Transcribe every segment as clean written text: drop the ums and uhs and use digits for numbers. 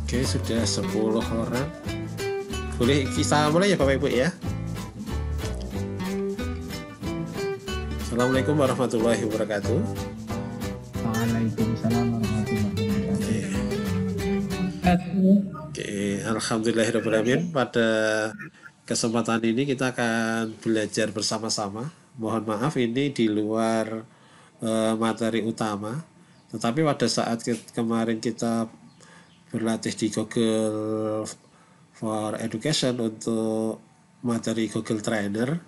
Oke, sudah 10 orang. Boleh kita mulai ya Bapak Ibu ya. Assalamualaikum warahmatullahi wabarakatuh. Waalaikumsalam warahmatullahi wabarakatuh. Oke, alhamdulillahirrahmanirrahim. Pada kesempatan ini kita akan belajar bersama-sama. Mohon maaf ini di luar materi utama. Tetapi pada saat kemarin kita berlatih di Google for Education untuk materi Google Trainer,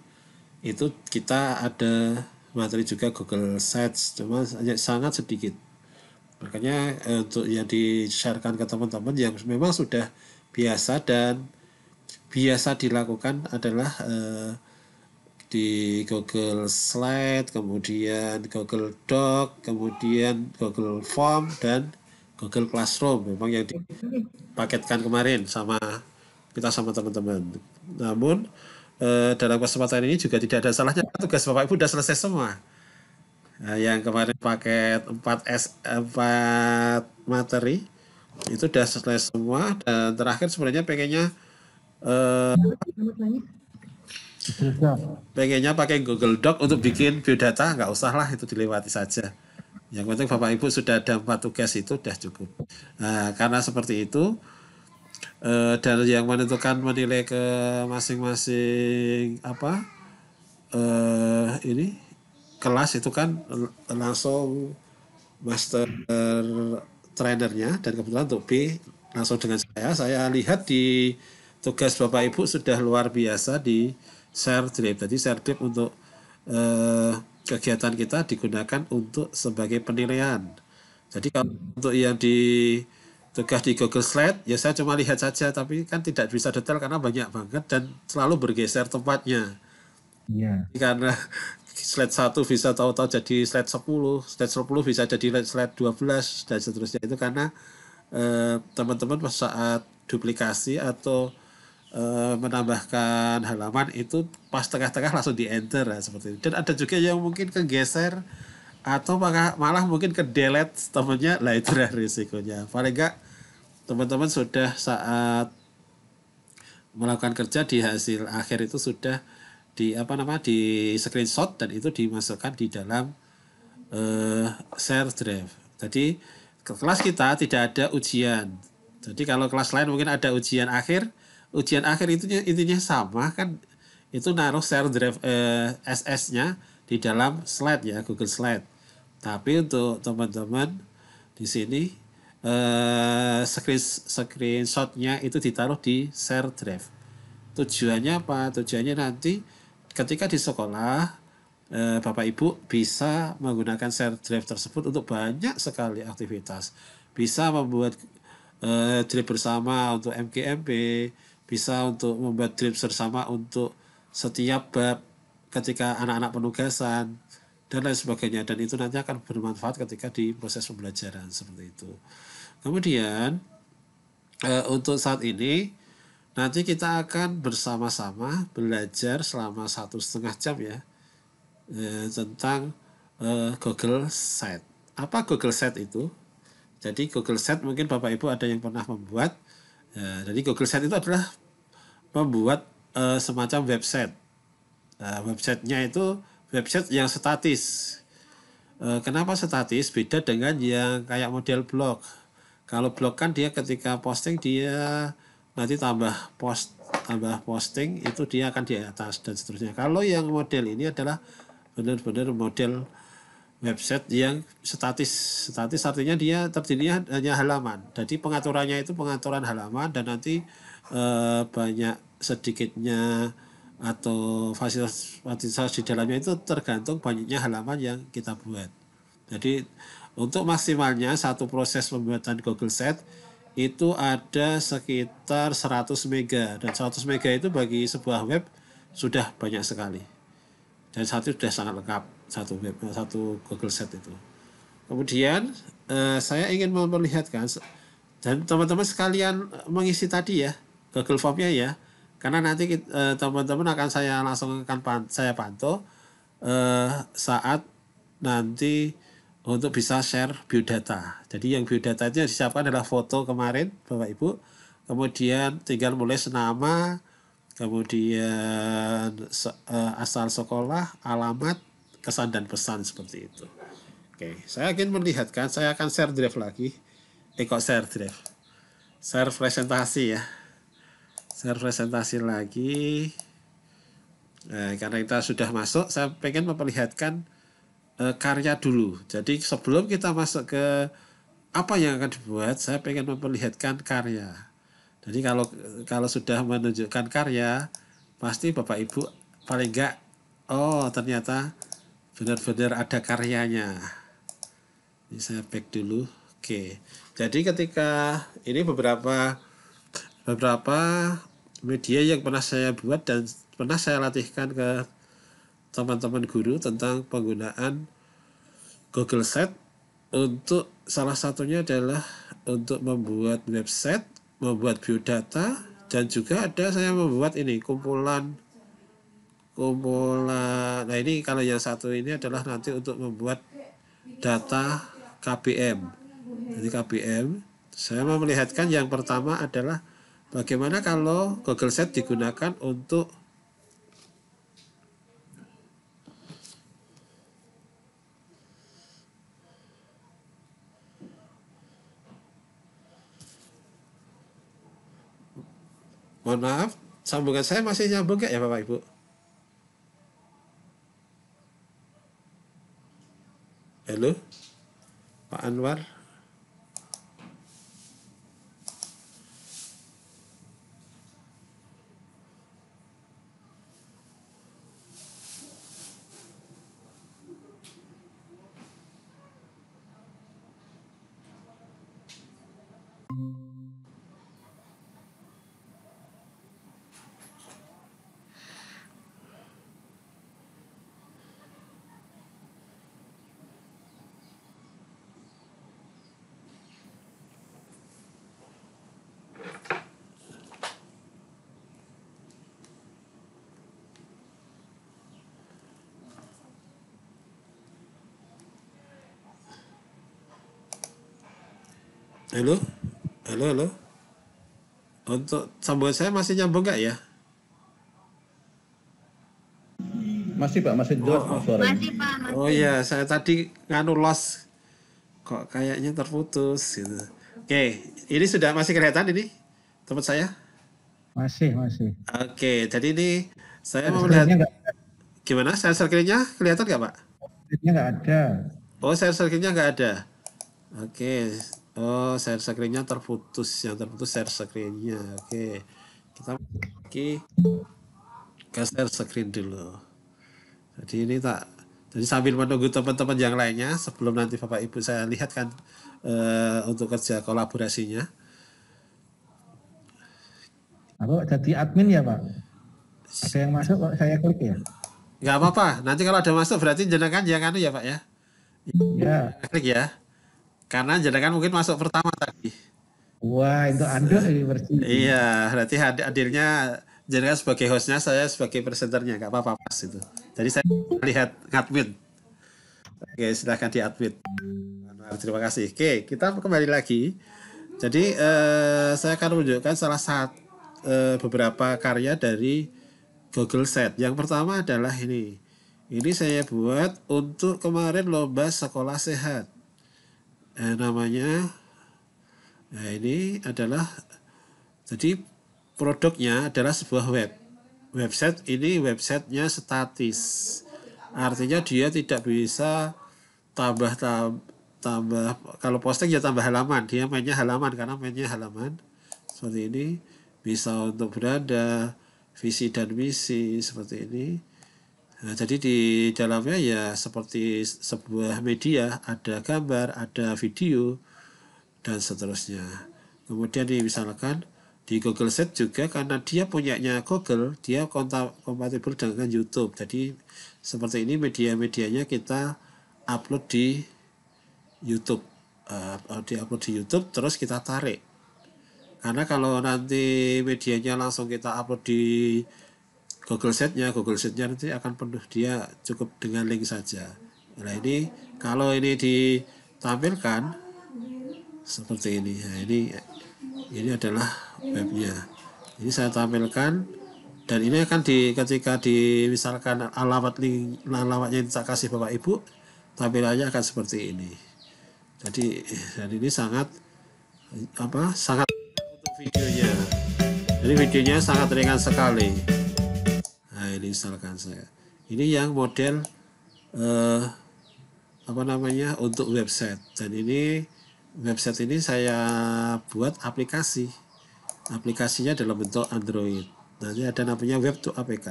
itu kita ada materi juga Google Sites, cuma sangat sedikit. Makanya untuk yang di-sharekan ke teman-teman yang memang sudah biasa dan biasa dilakukan adalah di Google Slide, kemudian Google Doc, kemudian Google Form, dan Google Classroom. Memang yang dipaketkan kemarin sama kita sama teman-teman. Namun dalam kesempatan ini juga tidak ada salahnya tugas Bapak Ibu sudah selesai semua. Nah, yang kemarin paket 4 materi itu sudah selesai semua, dan terakhir sebenarnya pengennya pakai Google Doc untuk bikin biodata, nggak usah lah, itu dilewati saja. Yang penting Bapak Ibu sudah ada 4 tugas, itu sudah cukup. Nah, karena seperti itu, dan yang menentukan menilai ke masing-masing ini kelas itu kan langsung master trainernya, dan kebetulan untuk B langsung dengan saya lihat di tugas Bapak Ibu sudah luar biasa di share drive. Jadi share drive untuk kegiatan kita digunakan untuk sebagai penilaian. Jadi kalau untuk yang di tugas di Google Slide, ya saya cuma lihat saja, tapi kan tidak bisa detail karena banyak banget dan selalu bergeser tempatnya. Iya. Karena slide 1 bisa tahu-tahu jadi slide 10, slide 10 bisa jadi slide 12, dan seterusnya. Itu karena teman-teman saat duplikasi atau menambahkan halaman itu pas tengah-tengah langsung di enter, seperti itu. Dan ada juga yang mungkin kegeser atau malah mungkin ke delete temennya, lah itu risikonya. Paling enggak teman-teman sudah saat melakukan kerja di hasil akhir itu sudah di screenshot dan itu dimasukkan di dalam share drive. Jadi kelas kita tidak ada ujian. Jadi kalau kelas lain mungkin ada ujian akhir itu intinya sama kan, itu naruh share drive SS-nya di dalam slide ya, Google Slide. Tapi untuk teman-teman di sini screenshotnya itu ditaruh di share drive. Tujuannya apa? Tujuannya nanti ketika di sekolah Bapak Ibu bisa menggunakan share drive tersebut untuk banyak sekali aktivitas. Bisa membuat drive bersama untuk MGMP, bisa untuk membuat drive bersama untuk setiap bab ketika anak-anak penugasan, dan lain sebagainya. Dan itu nanti akan bermanfaat ketika di proses pembelajaran seperti itu. Kemudian untuk saat ini nanti kita akan bersama-sama belajar selama 1,5 jam ya tentang Google Sheet. Apa Google Sheet itu? Jadi Google Sheet mungkin Bapak Ibu ada yang pernah membuat. Jadi Google Sheet itu adalah membuat semacam website. Websitenya itu website yang statis. Kenapa statis? Beda dengan yang kayak model blog. Kalau blog kan dia ketika posting dia nanti tambah posting itu dia akan di atas dan seterusnya. Kalau yang model ini adalah benar-benar model website yang statis. Statis artinya dia terdirinya hanya halaman. Jadi pengaturannya itu pengaturan halaman, dan nanti banyak sedikitnya atau fasilitas di dalamnya itu tergantung banyaknya halaman yang kita buat. Jadi untuk maksimalnya satu proses pembuatan Google Sheet itu ada sekitar 100 mega, dan 100 mega itu bagi sebuah web sudah banyak sekali, dan satu sudah sangat lengkap satu Google Sheet itu. Kemudian saya ingin memperlihatkan, dan teman-teman sekalian mengisi tadi ya Google Form-nya ya, karena nanti teman-teman akan saya pantau saat nanti untuk bisa share biodata. Jadi yang biodata itu yang disiapkan adalah foto kemarin Bapak Ibu, kemudian tinggal menulis nama, kemudian asal sekolah, alamat, kesan dan pesan seperti itu. Oke, saya ingin melihatkan, saya akan share drive lagi. Kok share drive? Share presentasi ya. Share presentasi lagi. Karena kita sudah masuk, saya pengen memperlihatkan karya dulu. Jadi sebelum kita masuk ke apa yang akan dibuat, saya pengen memperlihatkan karya. Jadi kalau sudah menunjukkan karya, pasti Bapak Ibu paling enggak, oh ternyata benar-benar ada karyanya. Ini saya back dulu. Oke. Jadi ketika ini beberapa media yang pernah saya buat dan pernah saya latihkan ke teman-teman guru tentang penggunaan Google Sheet untuk salah satunya adalah untuk membuat website, membuat biodata, dan juga ada saya membuat ini kumpulan. Nah ini kalau yang satu ini adalah nanti untuk membuat data KBM. Jadi KBM, saya mau melihatkan yang pertama adalah bagaimana kalau Google Sheet digunakan untuk mohon maaf, sambungan saya masih nyambung nggak ya Bapak Ibu? Halo, Pak Anwar. Halo, halo. Untuk sambungan saya masih nyambung nggak ya? Masih Pak, masih jelas Pak suaranya. Masih Pak, masih. Oh iya, saya tadi nganu lost, kok kayaknya terputus gitu. Oke, ini sudah masih kelihatan ini tempat saya? Masih. Oke, jadi ini saya mau Screen-nya melihat nggak ada. gimana share screen-nya kelihatan nggak Pak? Screen-nya nggak ada. Oh, share screen-nya nggak ada. Oke, oh share screen-nya terputus, yang terputus share screen-nya. Oke, kita lagi ke share screen dulu. Jadi sambil menunggu teman-teman yang lainnya sebelum nanti Bapak Ibu saya lihatkan untuk kerja kolaborasinya. Aku jadi admin ya Pak. Ada yang masuk kok saya klik ya. Nggak apa-apa, nanti kalau ada masuk berarti jenengan yang anu ya Pak ya. Ya. Klik ya. Karena jenengan mungkin masuk pertama tadi. Wah itu anduk ini bersih. Iya, berarti hadirnya jenengan sebagai hostnya, saya sebagai presenternya, nggak apa-apa pas itu. Jadi saya lihat admin. Oke, silahkan di admin. Terima kasih. Oke, kita kembali lagi. Jadi saya akan menunjukkan salah satu beberapa karya dari Google Sheet. Yang pertama adalah ini. Ini saya buat untuk kemarin lomba sekolah sehat. Namanya, nah ini adalah, jadi produknya adalah sebuah website. Ini websitenya statis. Artinya dia tidak bisa tambah kalau posting ya tambah halaman, dia mainnya halaman karena mainnya halaman seperti ini, bisa untuk beranda, visi dan misi seperti ini. Nah, jadi di dalamnya ya seperti sebuah media, ada gambar, ada video dan seterusnya. Kemudian misalkan di Google Sheet juga karena dia punyanya Google, dia kompatibel dengan YouTube. Jadi seperti ini media-medianya kita upload di YouTube, diupload di YouTube terus kita tarik. Karena kalau nanti medianya langsung kita upload di Google Sheet-nya nanti akan penuh, dia cukup dengan link saja. Nah ini kalau ini ditampilkan seperti ini. Nah, ini adalah webnya. Ini saya tampilkan dan ini akan ketika misalkan alamatnya saya kasih Bapak Ibu, tampilannya akan seperti ini. Jadi dan ini sangat sangat untuk videonya. Jadi videonya sangat ringan sekali. Nah ini misalkan saya. Ini yang model untuk website, dan ini website ini saya buat aplikasinya dalam bentuk Android. Nanti ada namanya web to APK.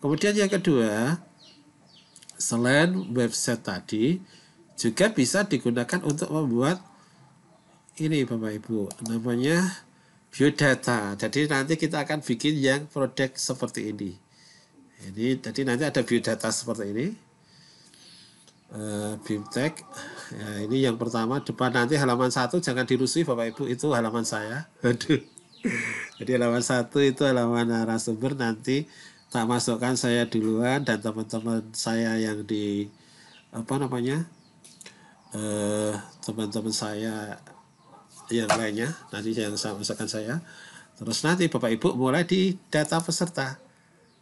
Kemudian yang kedua, selain website tadi juga bisa digunakan untuk membuat ini Bapak Ibu, namanya biodata. Jadi nanti kita akan bikin yang produk seperti ini. Jadi nanti ada biodata seperti ini. Bimtek ya, ini yang pertama depan, nanti halaman 1 jangan dirusui Bapak Ibu, itu halaman saya. Aduh. Jadi halaman 1 itu halaman narasumber, nanti tak masukkan saya duluan dan teman-teman saya yang di teman-teman saya yang lainnya nanti yang saya masukkan saya. Terus nanti Bapak Ibu mulai di data peserta.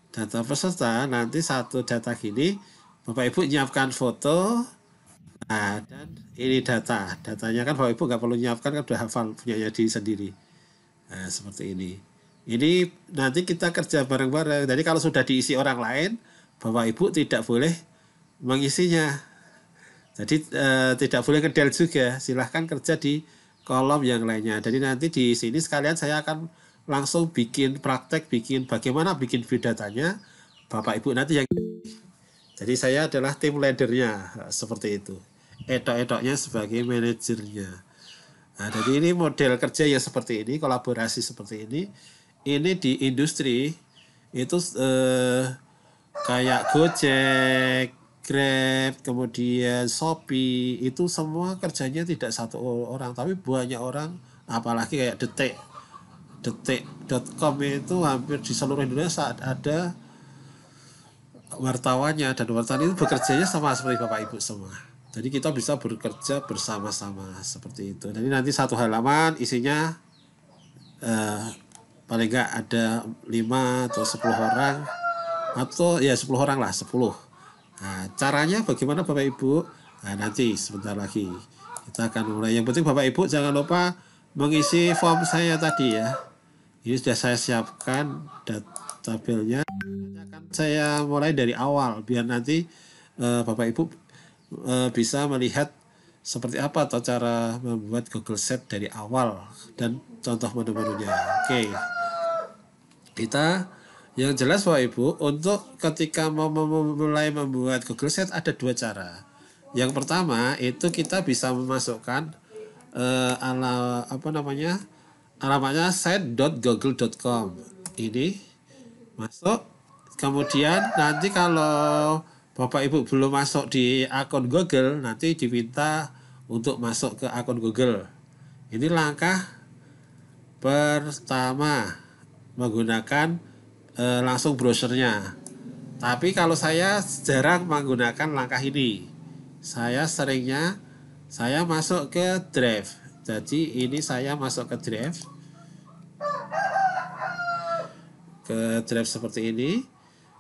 Data peserta nanti satu data gini Bapak Ibu nyiapkan foto, dan ini datanya kan Bapak Ibu nggak perlu nyiapkan, kan udah hafal punyanya diri sendiri. Nah, seperti ini. Ini nanti kita kerja bareng-bareng. Jadi kalau sudah diisi orang lain, Bapak Ibu tidak boleh mengisinya. Jadi tidak boleh ngedel juga. Silahkan kerja di kolom yang lainnya. Jadi nanti di sini sekalian saya akan langsung bikin praktek, bagaimana bikin biodatanya. Bapak Ibu nanti yang. Jadi saya adalah tim leadernya, seperti itu. Edok-edoknya sebagai manajernya. Nah, jadi ini model kerja yang seperti ini, kolaborasi seperti ini. Ini di industri itu kayak Gojek, Grab, kemudian Shopee, itu semua kerjanya tidak satu orang, tapi banyak orang. Apalagi kayak detik.com itu hampir di seluruh Indonesia saat ada wartawannya, dan wartawan itu bekerjanya sama seperti Bapak Ibu semua. Jadi kita bisa bekerja bersama-sama seperti itu. Jadi nanti satu halaman isinya paling nggak ada 5 atau 10 orang, atau ya 10 orang lah, 10. Nah, caranya bagaimana Bapak Ibu? Nah, nanti sebentar lagi kita akan mulai. Yang penting Bapak Ibu jangan lupa mengisi form saya tadi ya. Ini sudah saya siapkan tabelnya. Akan saya mulai dari awal biar nanti Bapak Ibu bisa melihat seperti apa atau cara membuat Google Sheet dari awal dan contoh menu-menunya. Oke. Kita yang jelas Bapak Ibu, untuk ketika mulai membuat Google Sheet ada dua cara. Yang pertama itu kita bisa memasukkan alamatnya site.google.com. Ini masuk. Kemudian nanti kalau Bapak Ibu belum masuk di akun Google, nanti diminta untuk masuk ke akun Google. Ini langkah pertama, menggunakan langsung browsernya. Tapi kalau saya jarang menggunakan langkah ini. Saya seringnya masuk ke Drive. Jadi ini saya masuk ke Drive. Ke Drive seperti ini.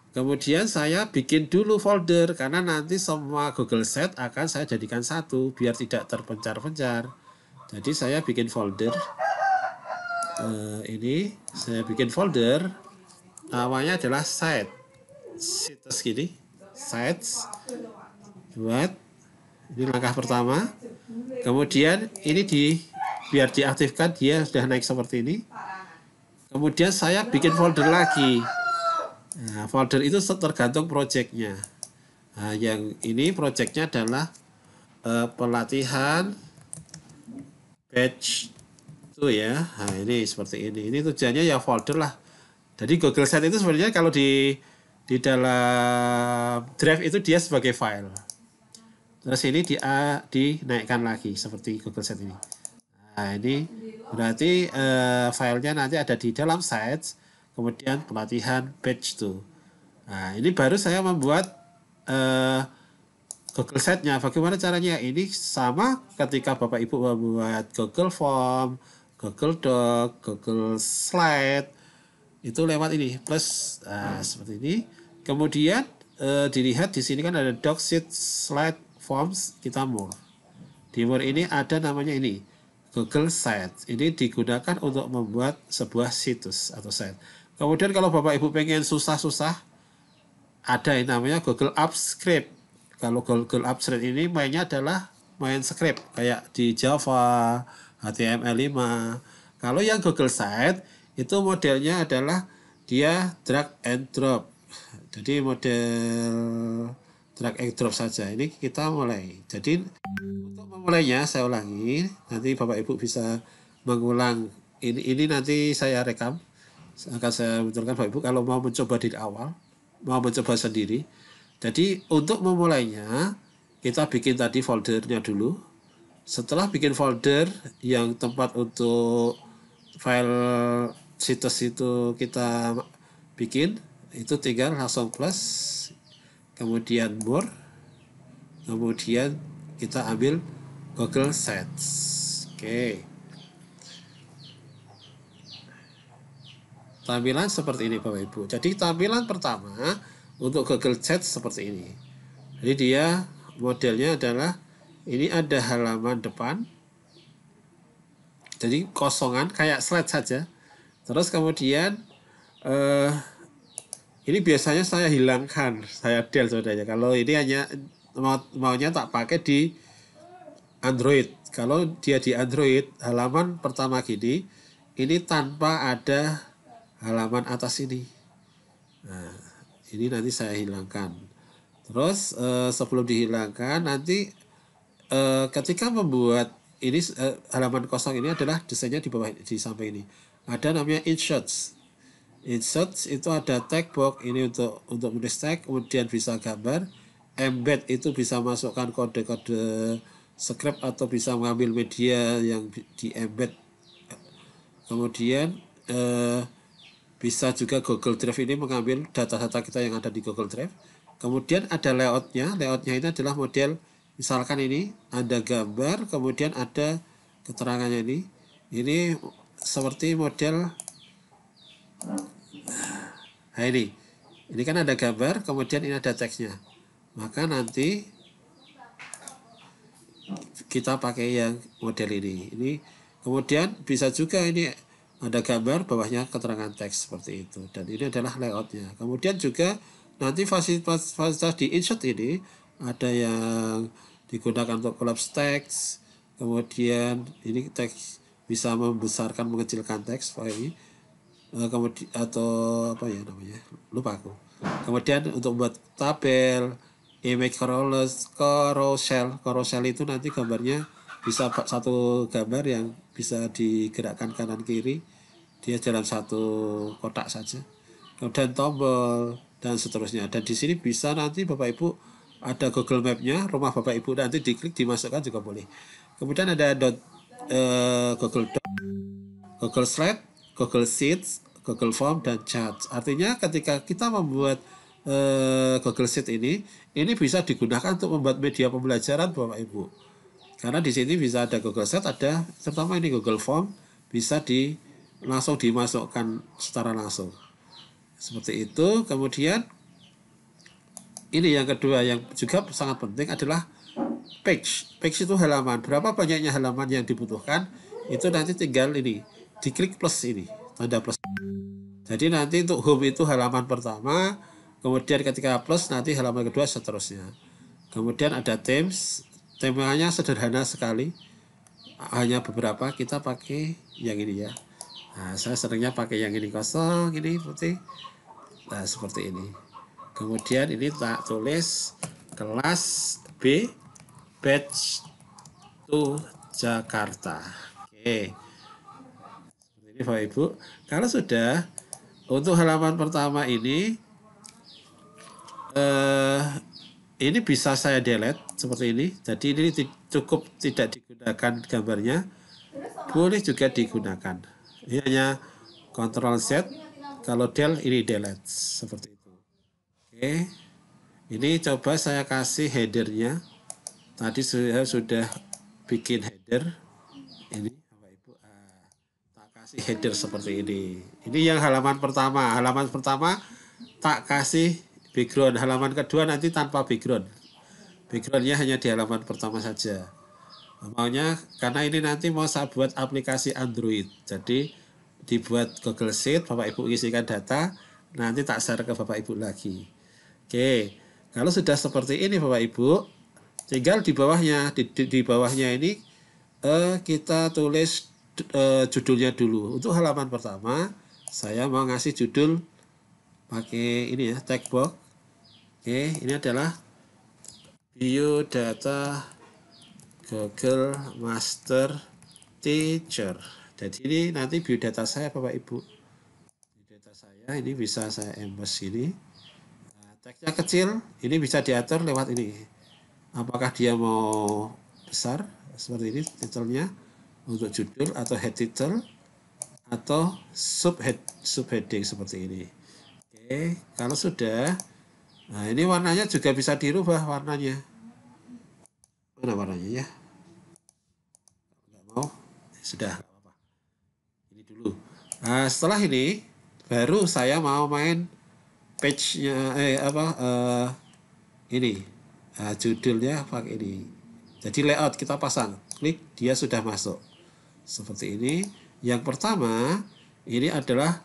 Kemudian saya bikin dulu folder, karena nanti semua Google Sheet akan saya jadikan satu biar tidak terpencar-pencar. Jadi saya bikin folder. Ini saya bikin folder. Namanya adalah site. Situs gini, sites. Buat. Ini langkah pertama. Kemudian ini biar diaktifkan dia sudah naik seperti ini. Kemudian saya bikin folder lagi. Nah, folder itu tergantung projectnya. Nah, yang ini projectnya adalah pelatihan batch itu ya. Nah, ini seperti ini. Ini tujuannya ya folder lah. Jadi Google Sheet itu sebenarnya kalau di dalam Drive itu dia sebagai file. Terus ini dinaikkan lagi seperti Google Sheet ini. Nah, ini berarti filenya nanti ada di dalam sites. Kemudian pelatihan batch 2. Nah, ini baru saya membuat Google Sheet-nya. Bagaimana caranya? Ini sama ketika Bapak Ibu membuat Google Form, Google Doc, Google Slide, itu lewat ini plus. Nah, seperti ini. Kemudian dilihat di sini kan ada Doc, Sheet, Slide, Forms, kita more. Di more ini ada namanya ini Google Sheet. Ini digunakan untuk membuat sebuah situs atau site. Kemudian kalau Bapak Ibu pengen susah-susah, ada yang namanya Google Apps Script. Kalau Google Apps Script ini mainnya adalah main script kayak di Java, HTML5. Kalau yang Google Site itu modelnya adalah dia drag and drop. Jadi model drag and drop saja. Ini kita mulai. Jadi untuk memulainya saya ulangi. Nanti Bapak Ibu bisa mengulang. Ini nanti saya rekam. Akan saya munculkan Bapak Ibu kalau mau mencoba di awal, mau mencoba sendiri. Jadi untuk memulainya kita bikin tadi foldernya dulu. Setelah bikin folder yang tempat untuk file situs itu kita bikin, itu tinggal langsung plus, kemudian more, kemudian kita ambil Google Sheets. Oke. Tampilan seperti ini Bapak Ibu. Jadi tampilan pertama untuk Google Sheets seperti ini. Jadi dia modelnya adalah ini ada halaman depan. Jadi kosongan kayak slide saja. Terus kemudian ini biasanya saya hilangkan, saya delete saudara. Kalau ini hanya maunya tak pakai di Android. Kalau dia di Android, halaman pertama gini, ini tanpa ada halaman atas ini. Nah, ini nanti saya hilangkan. Terus sebelum dihilangkan nanti ketika membuat ini halaman kosong ini adalah desainnya di bawah di samping ini. Ada namanya inserts. Inserts itu ada tag box ini untuk menulis tag, kemudian bisa gambar. Embed itu bisa masukkan kode-kode script atau bisa mengambil media yang di embed. Kemudian bisa juga Google Drive ini mengambil data-data kita yang ada di Google Drive. Kemudian ada layoutnya. Layoutnya ini adalah model, misalkan ini ada gambar, kemudian ada keterangannya ini. Ini seperti model, nah ini kan ada gambar, kemudian ini ada teksnya. Maka nanti kita pakai yang model ini. Ini kemudian bisa juga ini ada gambar, bawahnya keterangan teks seperti itu. Dan ini adalah layoutnya. Kemudian juga nanti fasilitas di insert ini ada yang digunakan untuk collapse text. Kemudian ini teks bisa membesarkan, mengecilkan teks file ini. Kemudian atau apa ya namanya? Lupa aku. Kemudian untuk membuat tabel, image carousel itu nanti gambarnya bisa satu gambar yang bisa digerakkan kanan kiri, dia dalam satu kotak saja. Kemudian tombol dan seterusnya. Dan di sini bisa nanti Bapak Ibu ada Google Map-nya, rumah Bapak Ibu nanti diklik dimasukkan juga boleh. Kemudian ada Google Doc, Google Slide, Google Sheets, Google Form dan Chat. Artinya ketika kita membuat Google Sheet ini bisa digunakan untuk membuat media pembelajaran Bapak Ibu. Karena di sini bisa ada Google Sheet, ada terutama ini Google Form, bisa langsung dimasukkan secara langsung. Seperti itu. Kemudian ini yang kedua yang juga sangat penting adalah page. Page itu halaman. Berapa banyaknya halaman yang dibutuhkan, itu nanti tinggal ini, diklik plus ini, tanda plus. Jadi nanti untuk home itu halaman pertama, kemudian ketika plus nanti halaman kedua seterusnya. Kemudian ada themes. Temanya sederhana sekali, hanya beberapa. Kita pakai yang ini ya. Nah, saya seringnya pakai yang ini kosong, ini putih. Nah, seperti ini. Kemudian ini tak tulis kelas B batch to Jakarta. Oke. Seperti ini Bapak Ibu. Kalau sudah, untuk halaman pertama ini bisa saya delete seperti ini. Jadi ini cukup tidak digunakan gambarnya, boleh juga digunakan. Ini hanya Ctrl Z, kalau del ini delete seperti itu. Oke, Ini coba saya kasih headernya. Tadi saya sudah bikin header. Ini Bapak Ibu, tak kasih header seperti ini. Ini yang halaman pertama. Halaman pertama tak kasih background. Halaman kedua nanti tanpa background. Backgroundnya hanya di halaman pertama saja. Maunya karena ini nanti mau saya buat aplikasi Android. Jadi dibuat Google Sheet, Bapak Ibu isikan data, nanti tak share ke Bapak Ibu lagi. Oke, kalau sudah seperti ini Bapak Ibu, tinggal di bawahnya, di bawahnya ini kita tulis judulnya dulu. Untuk halaman pertama, saya mau ngasih judul pakai ini ya, tag box. Oke, ini adalah biodata Google Master Teacher. Jadi ini nanti biodata saya Bapak Ibu. Biodata saya ini bisa saya embes ini. Teksnya kecil, ini bisa diatur lewat ini. Apakah dia mau besar seperti ini titelnya untuk judul atau head title atau subheading seperti ini. Oke, kalau sudah, nah ini warnanya juga bisa dirubah warnanya. Mana warnanya ya? Nggak mau, sudah nggak apa-apa. Ini dulu. Nah setelah ini baru saya mau main page-nya ini judulnya pakai ini. Jadi layout kita pasang, klik dia sudah masuk seperti ini. Yang pertama ini adalah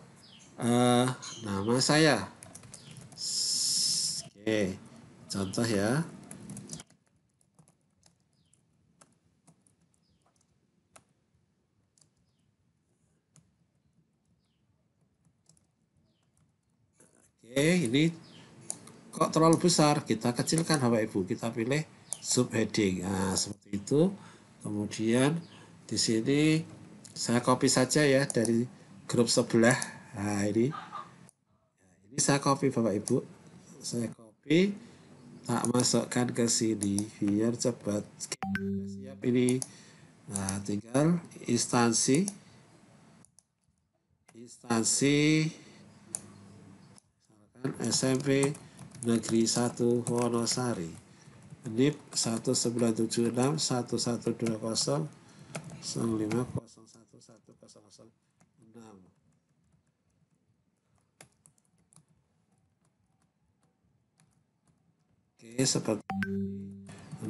nama saya. Oke, contoh ya. Oke, ini kok terlalu besar, kita kecilkan Bapak Ibu, kita pilih subheading. Nah, seperti itu. Kemudian di sini saya copy saja ya dari grup sebelah. Nah, ini saya copy Bapak Ibu. Saya copy, tak masukkan ke sini biar cepat. Siap ini. Nah, tinggal instansi SMP Negeri 1 Wonosari. NIP 1976 1120 05 011 006. Oke, seperti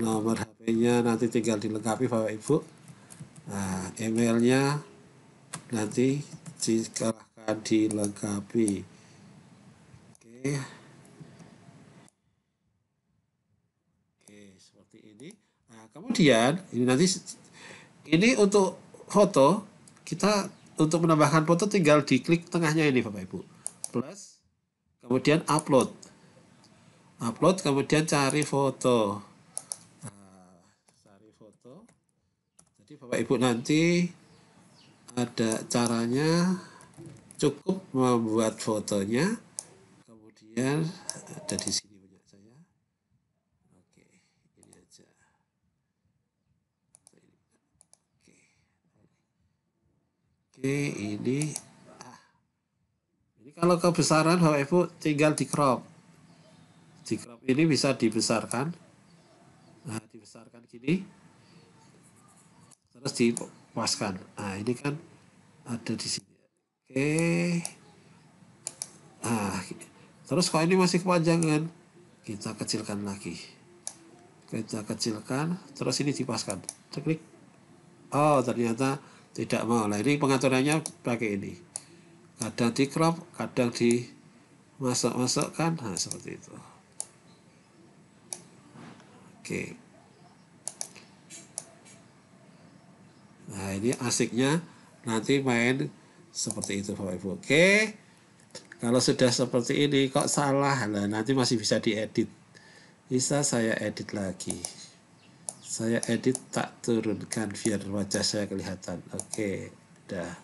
nomor HP-nya nanti tinggal dilengkapi Bapak Ibu. Nah, emailnya nanti silahkan dilengkapi. Oke. Oke, seperti ini. Nah, kemudian ini nanti ini untuk foto, kita untuk menambahkan foto tinggal diklik tengahnya ini Bapak Ibu. Plus, kemudian upload. Upload, kemudian cari foto. Nah, cari foto. Jadi Bapak Ibu nanti ada caranya, cukup membuat fotonya. Kemudian ada di sini punya saya. Oke, ini aja. Oke, ini kalau kebesaran Bapak Ibu tinggal di crop. Di crop ini bisa dibesarkan. Nah, dibesarkan gini. Terus dipaskan. Nah, ini kan ada di sini. Oke. Nah, terus kalau ini masih kepanjangan, kita kecilkan lagi. Kita kecilkan, terus ini dipaskan. Klik. Oh, ternyata tidak mau. Nah, ini pengaturannya pakai ini. Kadang di crop, kadang di masuk-masukkan. Nah, seperti itu. Oke. Nah, ini asiknya nanti main seperti itu Bapak Ibu. Oke. Kalau sudah seperti ini kok salah, nah nanti masih bisa diedit. Bisa saya edit lagi. Saya edit tak turunkan biar wajah saya kelihatan. Oke, udah.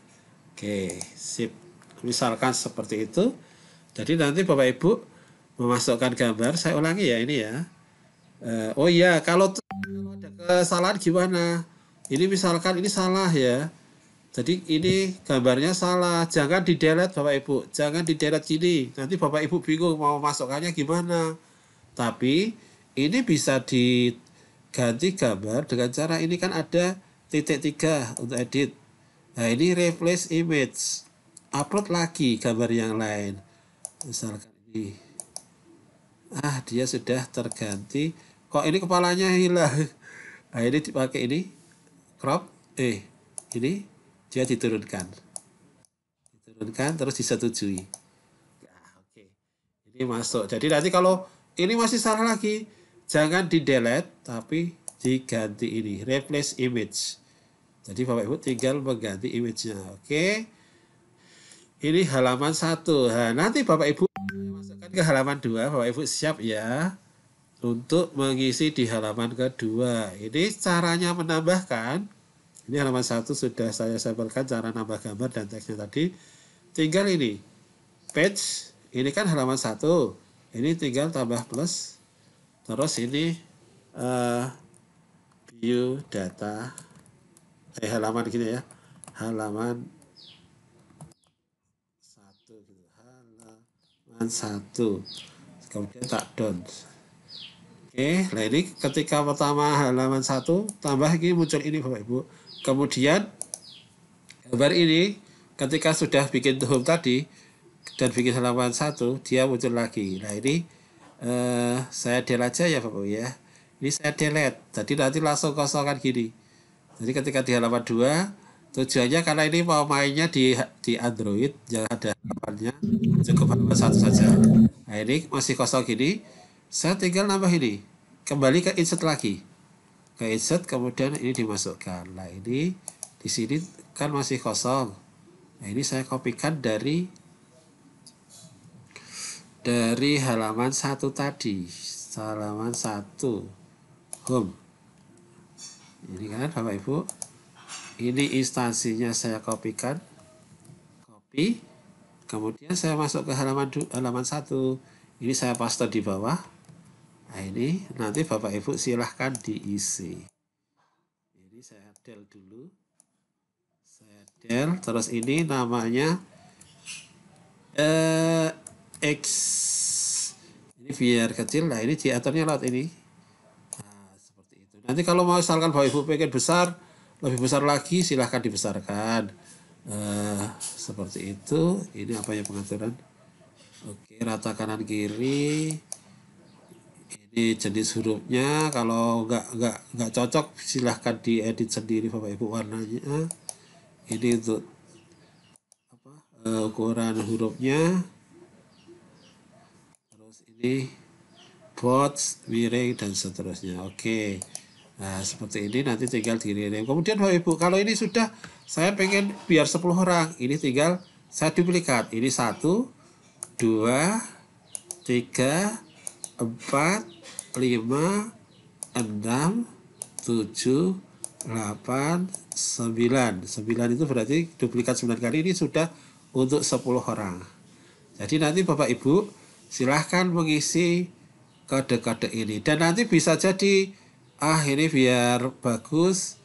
Oke, sip. Misalkan seperti itu. Jadi nanti Bapak Ibu memasukkan gambar, saya ulangi ya ini ya. Oh iya, kalau ada kesalahan gimana? Ini misalkan ini salah ya. Jadi ini gambarnya salah, jangan di-delete Bapak Ibu, jangan di-delete gini. Nanti Bapak Ibu bingung mau masukkannya gimana. Tapi ini bisa diganti gambar dengan cara ini kan ada titik 3 untuk edit. Nah ini replace image, upload lagi gambar yang lain. Misalkan ini, dia sudah terganti. Kok ini kepalanya hilang? Nah ini dipakai ini crop, ini dia diturunkan terus disetujui. Oke. Ini masuk. Jadi nanti kalau ini masih salah lagi, jangan di delete tapi diganti ini replace image. Jadi Bapak Ibu tinggal mengganti image-nya. Oke. Ini halaman 1. Nah, nanti Bapak Ibu masukkan ke halaman 2. Bapak Ibu siap ya untuk mengisi di halaman kedua. Ini caranya menambahkan. Ini halaman 1 sudah saya sampaikan cara nambah gambar dan teksnya tadi. Tinggal ini page, ini kan halaman 1. Ini tinggal tambah plus. Terus ini view data halaman gini ya. Halaman 1 gitu. Halaman 1. Kemudian tak down. Oke, nah ini ketika pertama halaman 1 tambah ini muncul ini Bapak Ibu. Kemudian gambar ini ketika sudah bikin home tadi dan bikin halaman 1 dia muncul lagi. Nah ini saya delete aja ya Bapak Ibu ya. Ini saya delete. Jadi nanti langsung kosongan gini. Jadi ketika di halaman 2 tujuannya karena ini mau mainnya di Android yang ada halamannya cukup halaman 1 saja. Nah ini masih kosong gini. Saya tinggal nambah ini. Kembali ke insert lagi. Ke insert kemudian ini dimasukkan. Nah ini di sini kan masih kosong. Nah ini saya kopikan dari halaman 1 tadi. Halaman 1 home. Ini kan Bapak Ibu. Ini instansinya saya kopikan. Copy. Kemudian saya masuk ke halaman 1. Ini saya paste di bawah. Nah ini nanti Bapak Ibu silahkan diisi. Ini saya del dulu. Saya del. Terus ini namanya X. Ini biar kecil. Nah ini diaturnya lewat ini. Nah seperti itu. Nanti kalau mau misalkan Bapak Ibu pengen besar, lebih besar lagi silahkan dibesarkan. Seperti itu. Ini apa ya pengaturan? Oke, rata kanan kiri. Ini jenis hurufnya. Kalau nggak cocok silahkan diedit sendiri Bapak Ibu warnanya. Ini untuk ukuran hurufnya. Terus ini box, miring dan seterusnya. Oke. Nah, seperti ini nanti tinggal di-rename. Kemudian Bapak Ibu, kalau ini sudah saya pengen biar 10 orang, ini tinggal saya duplikat. Ini 1 2 3 4 5 6 7 8 9 9 itu berarti duplikat 9 kali. Ini sudah untuk 10 orang. Jadi nanti Bapak Ibu silahkan mengisi kode-kode ini. Dan nanti bisa jadi ini biar bagus.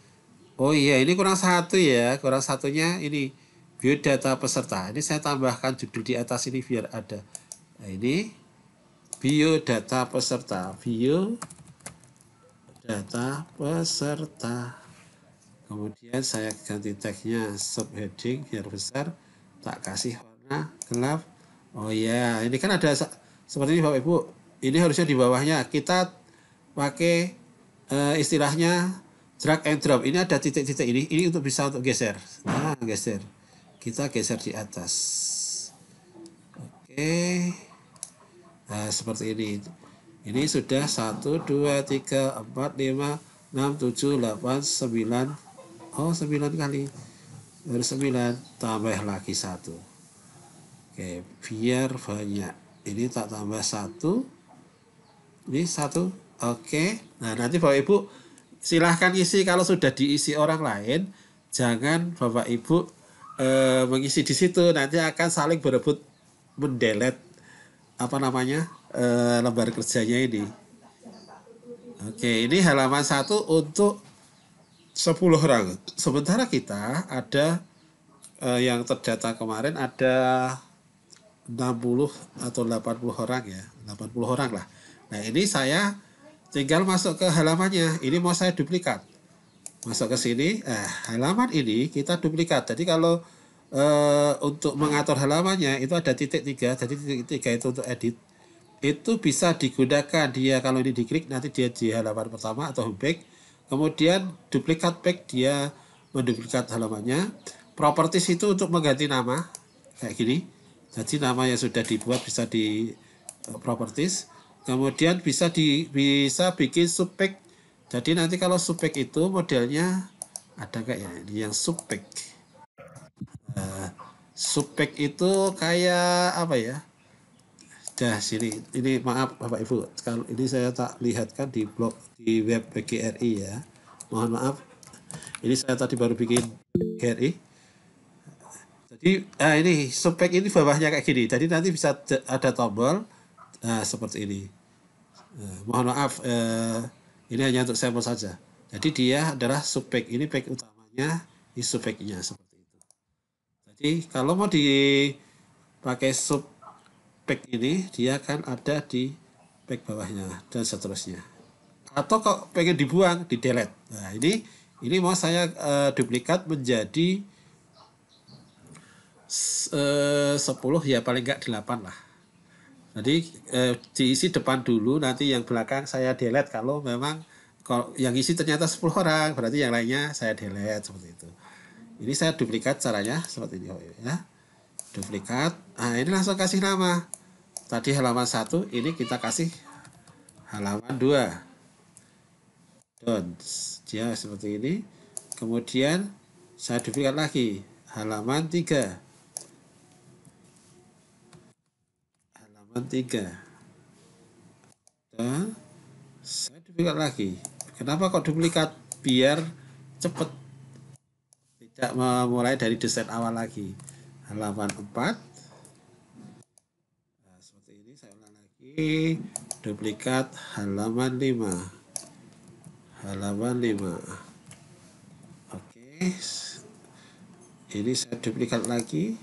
Oh iya ini kurang 1 ya. Kurang satunya ini biodata peserta. Ini saya tambahkan judul di atas ini biar ada. Nah ini biodata peserta. Biodata peserta. Kemudian saya ganti tagnya subheading biar besar. Tak kasih warna gelap. Oh iya ini kan ada seperti ini Bapak Ibu. Ini harusnya di bawahnya. Kita pakai istilahnya drag and drop. Ini ada titik-titik ini untuk bisa untuk geser. Nah, geser. Kita geser di atas. Oke. Nah, seperti ini. Ini sudah 1 2 3 4 5 6 7 8 9. Oh, 9 kali. Baru 9 tambah lagi 1. Oke, biar banyak. Ini tak tambah 1. Ini 1. Oke, nah nanti Bapak Ibu silahkan isi. Kalau sudah diisi orang lain, jangan Bapak Ibu mengisi di situ. Nanti akan saling berebut mendelete lembar kerjanya ini. Oke, ini halaman 1 untuk 10 orang. Sementara kita ada yang terdata kemarin ada 60 atau 80 orang ya. 80 orang lah. Nah ini saya tinggal masuk ke halamannya. Ini mau saya duplikat. Masuk ke sini. Halaman ini kita duplikat. Jadi kalau untuk mengatur halamannya itu ada titik 3. Jadi titik 3 itu untuk edit. Itu bisa digunakan dia kalau ini diklik nanti dia di halaman pertama atau home page. Kemudian duplikat page dia menduplikat halamannya. Properties itu untuk mengganti nama kayak gini. Jadi nama yang sudah dibuat bisa di properties. Kemudian bisa bikin subpage. Jadi nanti kalau subpage itu modelnya ada nggak ya? Ini yang subpage. Subpage itu kayak apa ya? Dah sini, ini maaf Bapak Ibu, kalau ini saya tak lihatkan di blog di web PGRI ya. Mohon maaf. Ini saya tadi baru bikin PGRI. Jadi ini subpage ini bawahnya kayak gini. Jadi nanti bisa ada tombol seperti ini. Mohon maaf, ini hanya untuk sampel saja. Jadi dia adalah subpage. Ini page utamanya, ini subpage-nya seperti itu. Jadi kalau mau dipakai page ini, dia akan ada di page bawahnya dan seterusnya. Atau kalau pengen dibuang, di delete. Nah ini mau saya duplikat menjadi 10 ya paling enggak 8 lah. Jadi diisi depan dulu, nanti yang belakang saya delete kalau memang kalau yang isi ternyata 10 orang, berarti yang lainnya saya delete seperti itu. Ini saya duplikat caranya seperti ini ya. Duplikat. Nah, ini langsung kasih nama. Tadi halaman 1, ini kita kasih halaman 2. Done. Dia seperti ini. Kemudian saya duplikat lagi halaman 3. Halaman 3. Dan saya duplikat lagi. Kenapa kok duplikat? Biar cepat. Tidak memulai dari desain awal lagi. Halaman 4. Nah, seperti ini saya ulang lagi. Duplikat halaman 5. Halaman 5. Oke. Ini saya duplikat lagi.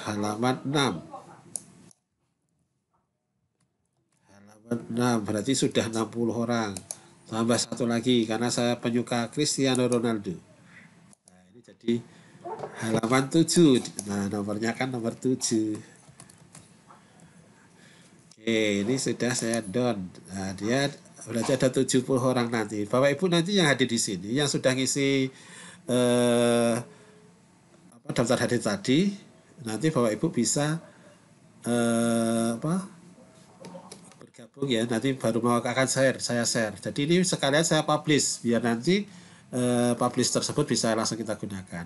Halaman 6. Nah, berarti sudah 60 orang. Tambah satu lagi karena saya penyuka Cristiano Ronaldo. Nah, ini jadi halaman 7. Nah, nomornya kan nomor 7. Oke, ini sudah saya done. Nah, dia berarti ada 70 orang nanti. Bapak Ibu nanti yang hadir di sini yang sudah ngisi daftar hadir tadi, nanti Bapak Ibu bisa bergabung ya, nanti baru mau akan saya share. Jadi ini sekalian saya publish biar nanti publish tersebut bisa langsung kita gunakan.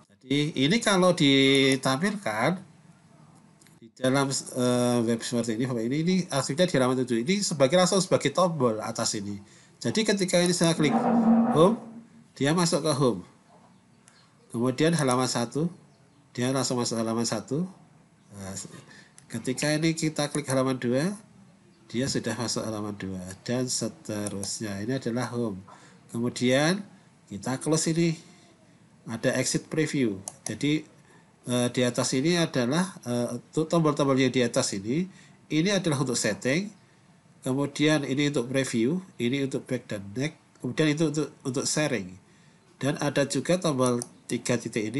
Jadi ini kalau ditampilkan di dalam web seperti ini, ini arsipnya di halaman 7. Ini langsung sebagai tombol atas ini. Jadi ketika ini saya klik home, dia masuk ke home. Kemudian halaman 1, dia langsung masuk halaman 1. Nah, ketika ini kita klik halaman 2, dia sudah masuk halaman 2 dan seterusnya. Ini adalah home. Kemudian kita close ini. Ada exit preview. Jadi di atas ini adalah tombol-tombol yang di atas ini adalah untuk setting. Kemudian ini untuk preview, ini untuk back dan next. Kemudian itu untuk sharing. Dan ada juga tombol 3 titik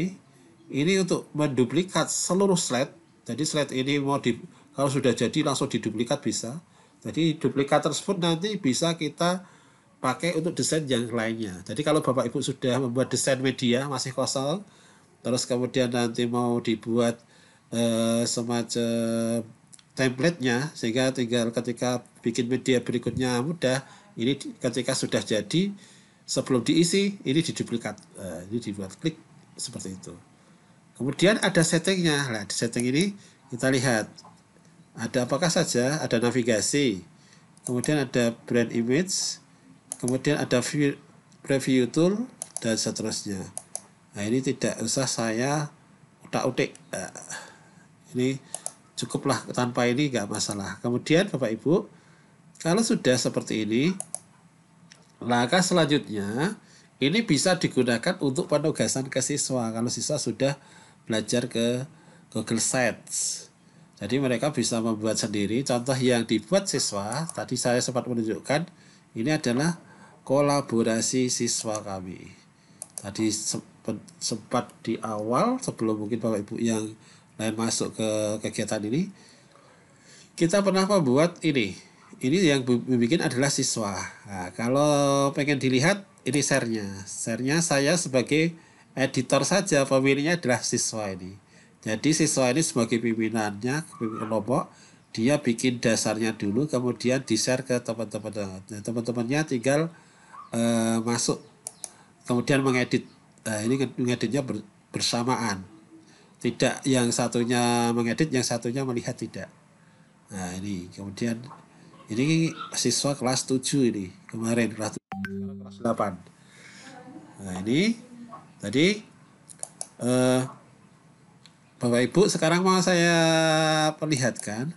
ini untuk menduplikat seluruh slide. Jadi slide ini kalau sudah jadi langsung diduplikat bisa. Jadi duplikat tersebut nanti bisa kita pakai untuk desain yang lainnya. Jadi kalau Bapak Ibu sudah membuat desain media masih kosong, terus kemudian nanti mau dibuat semacam template-nya, sehingga tinggal ketika bikin media berikutnya mudah, ini ketika sudah jadi, sebelum diisi, ini diduplikat. Ini dibuat klik seperti itu. Kemudian ada settingnya. Nah, di setting ini kita lihat ada apakah saja, ada navigasi, kemudian ada brand image, kemudian ada preview tool, dan seterusnya. Nah, ini tidak usah saya utak-utik. Ini cukuplah, tanpa ini nggak masalah. Kemudian Bapak Ibu, kalau sudah seperti ini, langkah selanjutnya ini bisa digunakan untuk penugasan ke siswa kalau siswa sudah belajar ke Google Sites. Jadi mereka bisa membuat sendiri. Contoh yang dibuat siswa, tadi saya sempat menunjukkan, ini adalah kolaborasi siswa kami. Tadi sempat di awal, sebelum mungkin Bapak Ibu yang lain masuk ke kegiatan ini, kita pernah membuat ini. Ini yang membuat adalah siswa. Nah, kalau pengen dilihat, ini share-nya. Share-nya saya sebagai editor saja, pemiliknya adalah siswa ini. Jadi siswa ini sebagai pimpinannya, pimpinan kelompok, dia bikin dasarnya dulu, kemudian di-share ke teman-teman. Nah, teman-temannya tinggal masuk, kemudian mengedit. Nah, ini mengeditnya bersamaan. Tidak yang satunya mengedit, yang satunya melihat, tidak. Nah, ini kemudian ini siswa kelas 7 ini kemarin kelas 8. Nah, ini tadi Bapak Ibu sekarang mau saya perlihatkan.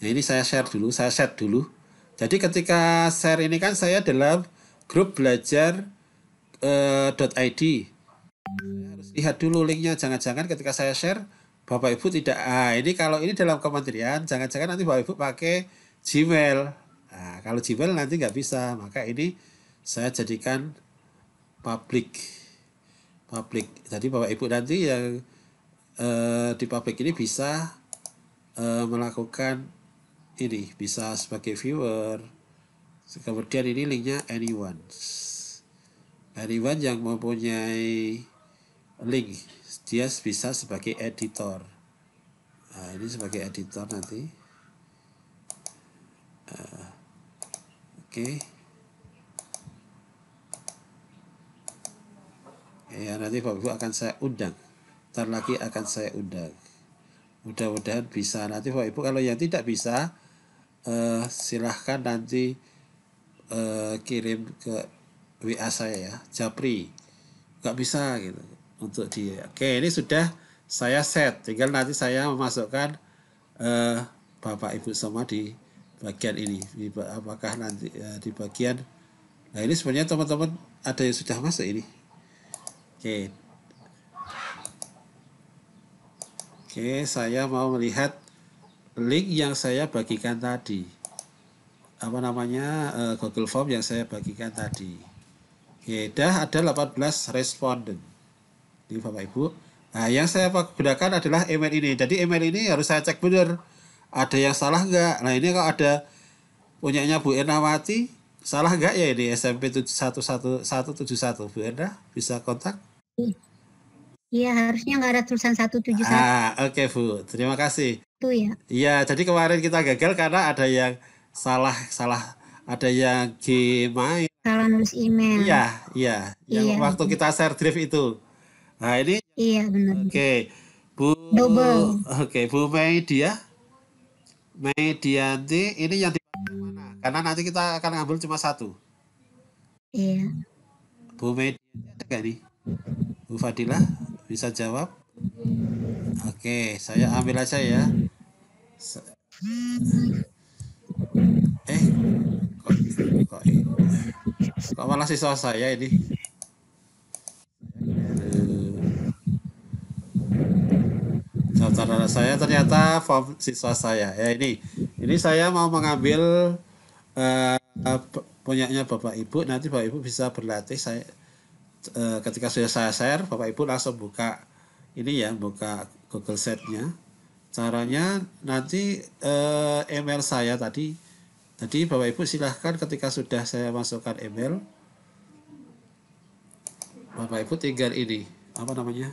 Nah, ini saya share dulu, saya share dulu. Jadi ketika share ini kan saya dalam grup belajar .id. Saya harus lihat dulu linknya, jangan-jangan ketika saya share Bapak Ibu tidak. Ini kalau ini dalam kementerian, jangan-jangan nanti Bapak Ibu pakai Gmail. Nah, kalau Gmail nanti nggak bisa, maka ini saya jadikan public. Jadi Bapak Ibu nanti yang di public ini bisa melakukan ini, bisa sebagai viewer. Kemudian ini linknya anyone yang mempunyai link, dia bisa sebagai editor. Nah, ini sebagai editor nanti. Oke. Ya, nanti Bapak Ibu akan saya undang. Ntar lagi akan saya undang. Mudah-mudahan bisa. Nanti Bapak Ibu kalau yang tidak bisa, silahkan nanti kirim ke WA saya ya, Japri. Nggak bisa gitu untuk dia. Oke, ini sudah saya set. Tinggal nanti saya memasukkan Bapak Ibu semua di bagian ini. Apakah nanti di bagian. Nah, ini sebenarnya teman-teman ada yang sudah masuk ini. Oke. Oke, saya mau melihat link yang saya bagikan tadi. Apa namanya? Google Form yang saya bagikan tadi. Oke, dah ada 18 responden. Ini Bapak Ibu. Nah, yang saya gunakan adalah email ini. Jadi email ini harus saya cek benar. Ada yang salah nggak? Nah, ini kalau ada punyanya Bu Ernawati, salah nggak ya ini SMP 11171 Bu Erna? Bisa kontak? Iya, harusnya nggak ada tulisan 171 Oke Bu. Terima kasih. ya. Iya, jadi kemarin kita gagal karena ada yang salah, ada yang Gmail. Salah nulis email. Iya. Yang waktu kita share drive itu. Nah, ini Iya, benar. oke. Double. Oke, Bu Medianti, ini yang di mana? Karena nanti kita akan ngambil cuma satu. Iya. Bu Medianti ada nggak nih? Bu Fadilah bisa jawab? Oke, saya ambil aja ya. Kok malah siswa saya ini? Daftar saya ternyata form siswa saya. Ya ini saya mau mengambil punyanya Bapak Ibu. Nanti Bapak Ibu bisa berlatih. Saya ketika sudah saya share, Bapak Ibu langsung buka ini ya, buka Google Sheet-nya. Caranya nanti email saya tadi. Jadi Bapak Ibu silahkan ketika sudah saya masukkan email, Bapak Ibu tinggal ini, apa namanya?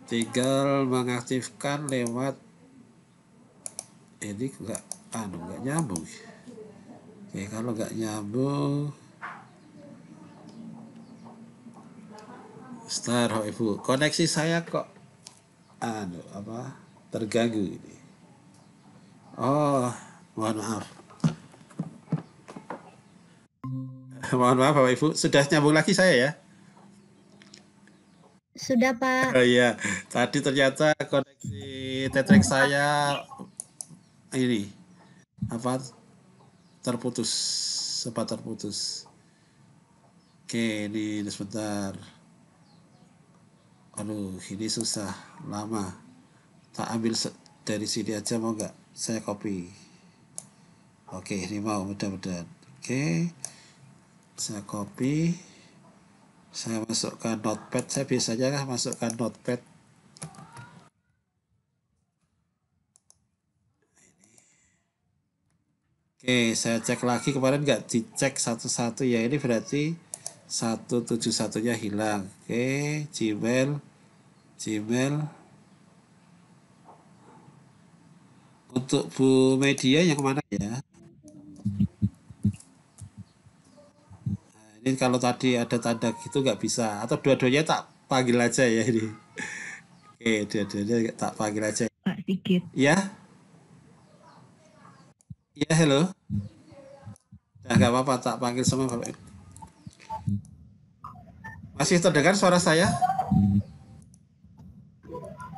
Tinggal mengaktifkan lewat ini nggak nyambung. Oke, kalau nggak nyambung, Star Ibu, koneksi saya kok terganggu ini. Oh, mohon maaf. Mohon maaf Bapak Ibu, sudah nyambung lagi saya ya? Sudah, Pak. Oh iya, tadi ternyata koneksi tetrek saya ini terputus, sempat terputus. Oke, ini sebentar. Aduh, ini susah, lama. Tak ambil dari sini aja mau nggak? Saya copy. Oke, ini mau mudah-mudahan. Oke, saya copy. Saya masukkan notepad. Saya biasanya masukkan notepad. Oke, saya cek lagi kemarin nggak dicek satu-satu ya. Ini berarti 171-nya hilang. Oke, Gmail. Untuk Bu Media yang mana ya? Nah, ini kalau tadi ada tanda gitu nggak bisa. Atau dua-duanya tak panggil aja ya ini. Oke, dua-duanya tak panggil aja. Pak Sigit. Ya? Ya, halo. Nah, nggak apa-apa, tak panggil semua Bapak. Masih terdengar suara saya?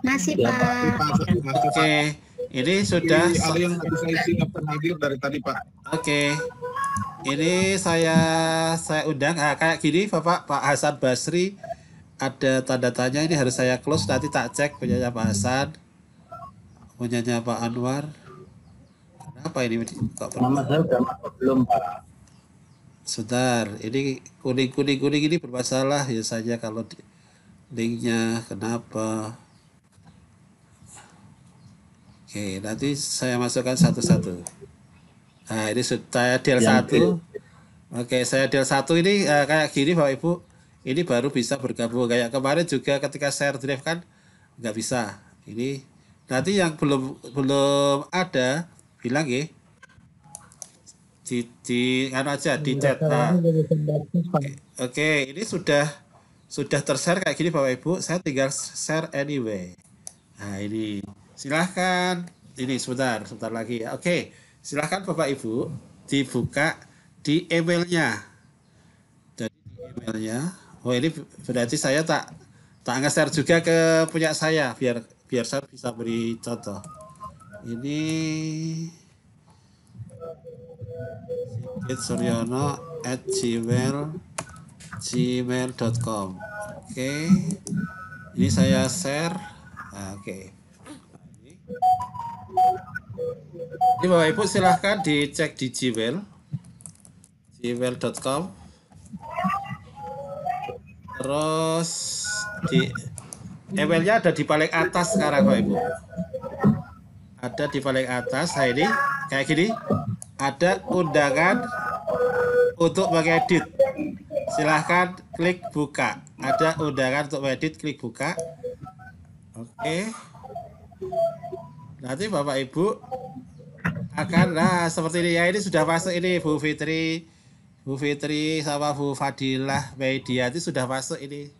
Masih Ya, Pak. Oke, ini sudah. Ada yang bisa isi daftar hadir dari tadi Pak. Oke, ini saya undang. Kayak gini, Pak Hasan Basri, ada tanda tanya. Ini harus saya close. Nanti tak cek punyanya Pak Hasan, punyanya Pak Anwar. Kenapa ini kok Nama saya udah masuk belum Pak? Sebentar, ini kuning ini bermasalah ya saja kalau linknya kenapa? Oke, nanti saya masukkan satu-satu. Nah, ini saya del 1. Oke, saya del 1 ini kayak gini Bapak Ibu. Ini baru bisa bergabung. Kayak kemarin juga ketika share drive kan nggak bisa. Ini nanti yang belum ada bilang ya. Di anu aja di chat. Nah, oke, ini sudah tershare kayak gini Bapak Ibu. Saya tinggal share anyway. Nah, ini silahkan. Ini sebentar lagi. Oke, silahkan Bapak Ibu dibuka di emailnya. Jadi di emailnya. Oh, ini berarti saya tak nge-share juga ke punya saya biar saya bisa beri contoh. Ini suryono@gmail.com. Oke, ini saya share. Nah, oke. Ini Bapak Ibu silahkan dicek di gmail.com. Terus di emailnya ada di paling atas sekarang Bapak Ibu. Ada di paling atas. Nah, ini kayak gini. Ada undangan untuk mengedit. Silahkan klik buka. Ada undangan untuk mengedit, klik buka. Oke. Nanti Bapak Ibu akan, seperti ini ya, ini sudah masuk ini Bu Fitri sama Bu Fadilah Media itu sudah masuk ini.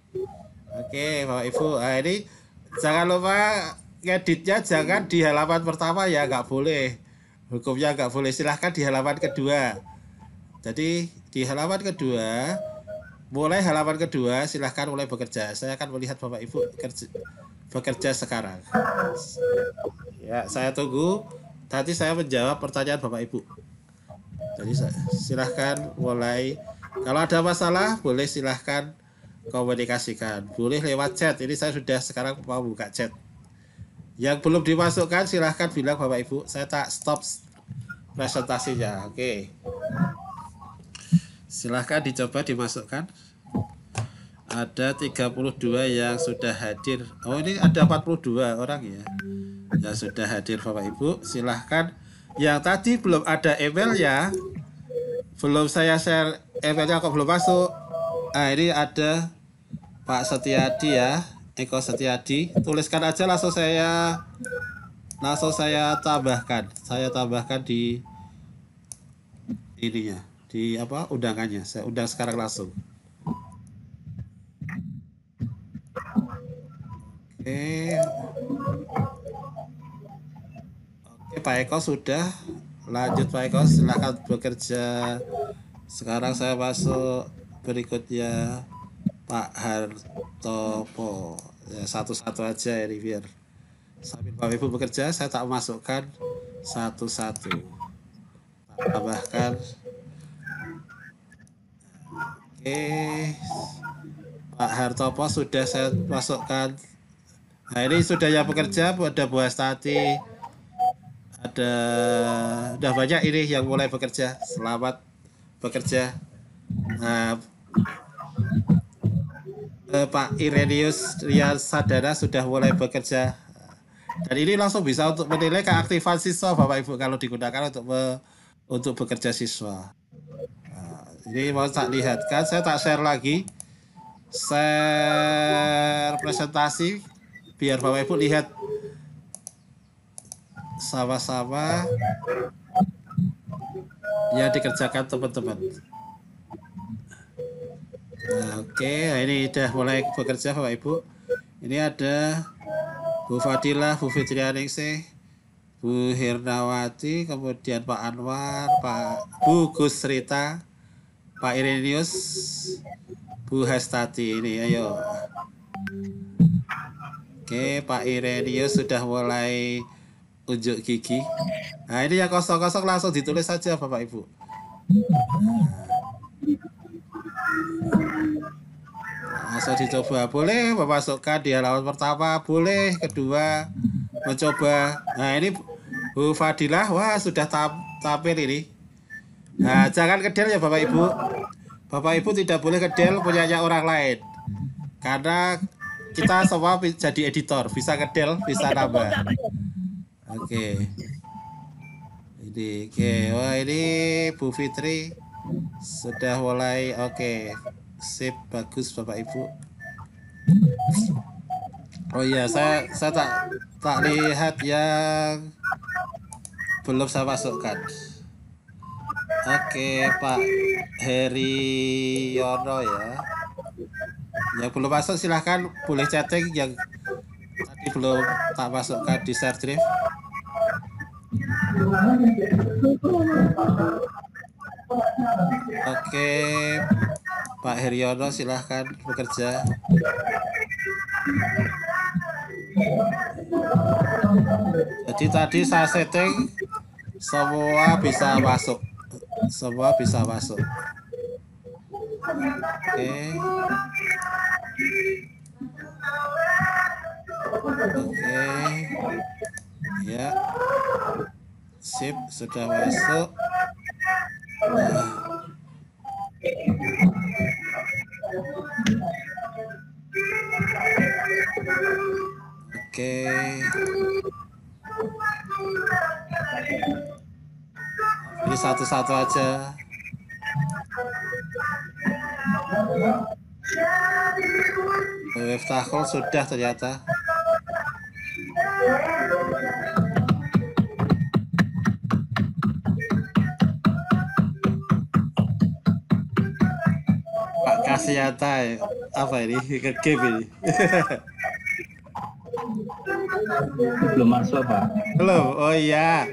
Oke Bapak Ibu, nah ini jangan lupa ngeditnya jangan di halaman pertama ya, nggak boleh. Hukumnya nggak boleh, silahkan di halaman kedua. Jadi di halaman kedua, mulai halaman kedua silahkan mulai bekerja. Saya akan melihat Bapak Ibu bekerja sekarang. Ya, saya tunggu. Nanti saya menjawab pertanyaan Bapak Ibu. Jadi silahkan mulai. Kalau ada masalah boleh silahkan komunikasikan. Boleh lewat chat. Ini saya sudah sekarang mau buka chat. Yang belum dimasukkan silahkan bilang Bapak Ibu. Saya tak stop presentasinya. Oke. Silahkan dicoba dimasukkan. Ada 32 yang sudah hadir. Oh, ini ada 42 orang ya. Yang sudah hadir Bapak Ibu. Silahkan. Yang tadi belum ada emailnya. Belum saya share emailnya kok belum masuk. Nah, ini ada Pak Setiadi ya. Eko Setiadi. Tuliskan aja langsung saya tambahkan. Saya tambahkan di ininya. Di undangannya. Saya undang sekarang langsung. Oke, Pak Eko sudah. Lanjut Pak Eko, silakan bekerja. Sekarang saya masuk berikutnya Pak Hartopo. Ya, satu-satu aja ini biar sambil Bapak Ibu bekerja, saya tak masukkan satu-satu. Tak tambahkan. Oke. Pak Hartopo sudah saya masukkan. Nah, ini sudah yang bekerja, ada Bu Astati, Ada udah banyak ini yang mulai bekerja. Selamat bekerja. Nah, Pak Irenius Rian Sadana sudah mulai bekerja. Dan ini langsung bisa untuk menilai keaktifan siswa Bapak Ibu kalau digunakan untuk bekerja siswa. Nah, ini mau tak lihatkan, saya tak share lagi. Share presentasi biar Bapak Ibu lihat sama-sama yang dikerjakan teman-teman. Nah, oke, ini udah mulai bekerja Bapak Ibu. Ini ada Bu Fadilah, Bu Fitrianingsih, Bu Hirnawati, kemudian Pak Anwar, Bu Gusrita, Pak Irenius, Bu Hestati. Ini ayo. Oke, Pak Irenius sudah mulai unjuk gigi. Nah, ini yang kosong-kosong langsung ditulis saja Bapak Ibu. Langsung dicoba. Boleh memasukkan di halaman pertama, boleh kedua mencoba. Nah, ini Bu Fadilah, wah sudah tampil ini. Nah, jangan kedel ya Bapak Ibu. Bapak Ibu tidak boleh kedel punyanya orang lain. Karena kita semua jadi editor, bisa kedel, bisa nambah. Oke. Ini oke. Wah, ini Bu Fitri sudah mulai oke. Sip, bagus Bapak Ibu. Oh iya, saya tak lihat yang belum saya masukkan. Oke, Pak Heri Yono ya. Yang belum masuk silahkan boleh chatting, yang tadi belum tak masukkan di share drive. Oke, Pak Heriono silahkan bekerja. Jadi tadi saya setting semua bisa masuk. Semua bisa masuk. Oke. Oke. Ya. Sip, sudah masuk. Oke. Ini satu-satu aja. Miftahul sudah ternyata. Pak Kasiata, apa ini? Ke game ini. Belum masuk, Pak. Belum. Oh iya.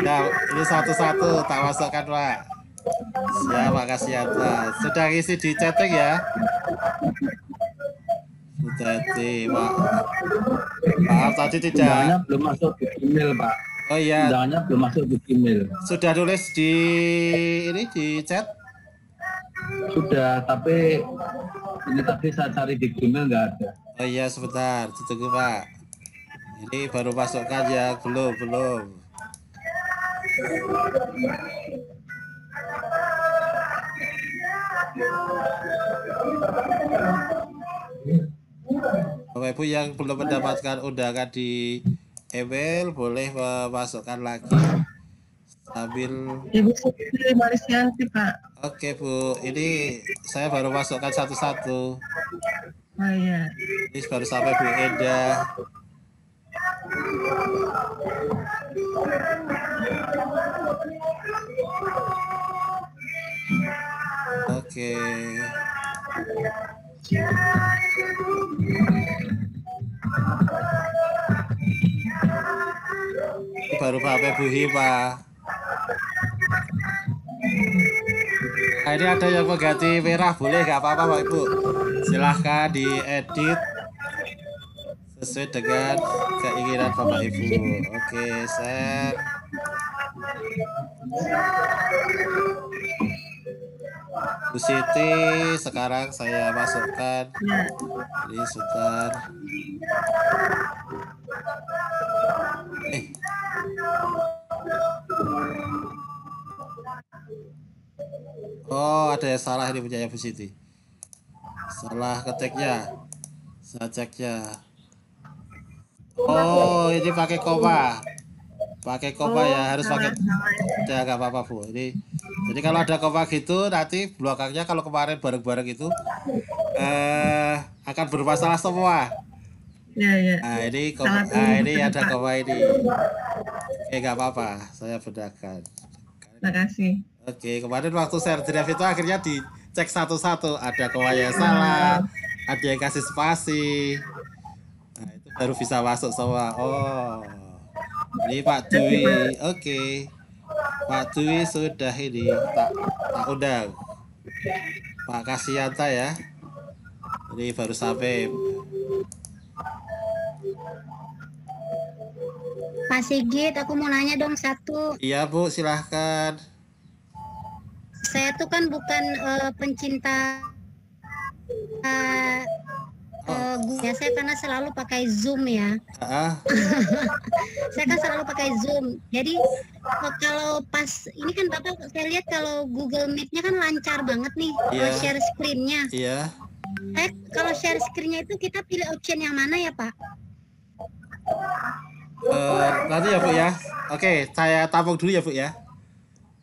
Nah, ini satu-satu tak masukkan, Pak. Siap, Pak Kasiata. Sudah isi di chatting ya? Sudah di, Pak. Maaf tadi tidak. Undangannya belum masuk di email, Pak. Oh iya. Undangannya belum masuk di email. Sudah tulis di ini di chat? Sudah, tapi ini tadi saya cari di email nggak ada. Oh iya, sebentar, ditunggu Pak. Ini baru masukkan ya, belum. Bapak Ibu yang belum mendapatkan undangan di email boleh memasukkan lagi sambil. Ibu Siti Marisianti, Pak. Oke Bu, ini saya baru masukkan satu-satu. Oh iya. Ini baru sampai Bu Enda. Oke. Ini baru sampai Bu Hima. Nah, ini ada yang mengganti merah, boleh nggak apa-apa Pak Ibu? Silahkan diedit sesuai dengan keinginan Bapak Ibu. Oke, share. Bu Siti, sekarang saya masukkan. Ini sebentar. Oh, ada yang salah ini punya Bu Siti. Salah ketiknya. Saya ceknya. Oh, ini pakai koma. Pakai koma ya, harus pakai. Ya, nggak apa-apa Bu. Jadi kalau ada koma gitu, nanti belakangnya kalau kemarin bareng-bareng itu akan bermasalah semua. Ya. Nah, ini Salah ini tulis, ada Pak. koma ini. Oke, nggak apa-apa. Saya bedakan. Terima kasih. Oke, kemarin waktu share drive itu akhirnya dicek satu-satu. Ada koma yang salah, ada yang kasih spasi. Nah, itu baru bisa masuk semua. Oh, ini Pak Dwi. Oke, Pak Dwi sudah ini tak undang. Pak Kasianta ya. Ini baru sampai. Pak Sigit, aku mau nanya dong satu. Iya Bu, silahkan. Saya tuh kan bukan pencinta Google. Saya karena selalu pakai Zoom ya. Ah, Saya kan selalu pakai Zoom. Jadi kalau pas ini kan Bapak, saya lihat kalau Google Meet-nya kan lancar banget nih, Iya. share screen-nya. iya. Kalau share screen-nya itu kita pilih option yang mana ya Pak? Nanti ya Bu ya. Oke, saya tampung dulu ya Bu ya.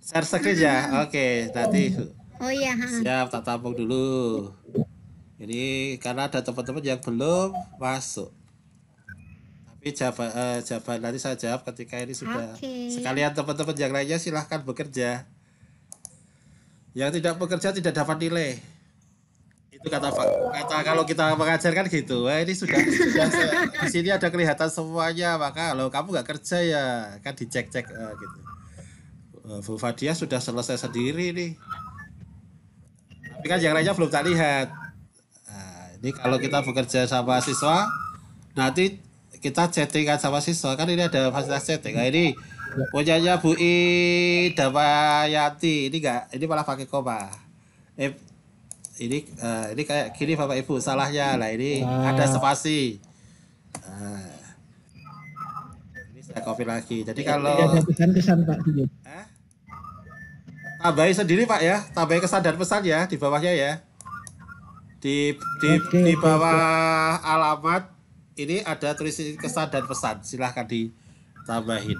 Share screen ya. Oke, nanti Bu. Oh iya, Siap, tak tampung dulu. Ini karena ada teman-teman yang belum masuk. Tapi jawaban nanti saya jawab ketika ini sudah. Oke. Sekalian teman-teman yang lainnya silahkan bekerja. Yang tidak bekerja tidak dapat nilai. Itu kata kalau kita mengajarkan gitu. Wah, ini sudah di sini ada kelihatan semuanya. Maka kalau kamu nggak kerja ya kan dicek-cek gitu. Bu Fadia sudah selesai sendiri nih. Tapi kan yang lainnya belum tak lihat. Nah, ini kalau kita bekerja sama siswa, nanti kita chattingan sama siswa, kan ini ada fasilitas chatting. Nah, ini punyanya Bu I Damayanti. Ini malah pakai koma. Ini kayak gini Bapak Ibu salahnya. Nah, ini ada spasi. Nah, ini saya copy lagi. Jadi kalau Ada kesan-kesan Pak Sigit. tambahin sendiri Pak ya, tambahin kesan dan pesan ya di bawahnya ya. Di Oke, bawah alamat ini ada tulis kesan dan pesan, silahkan ditambahin.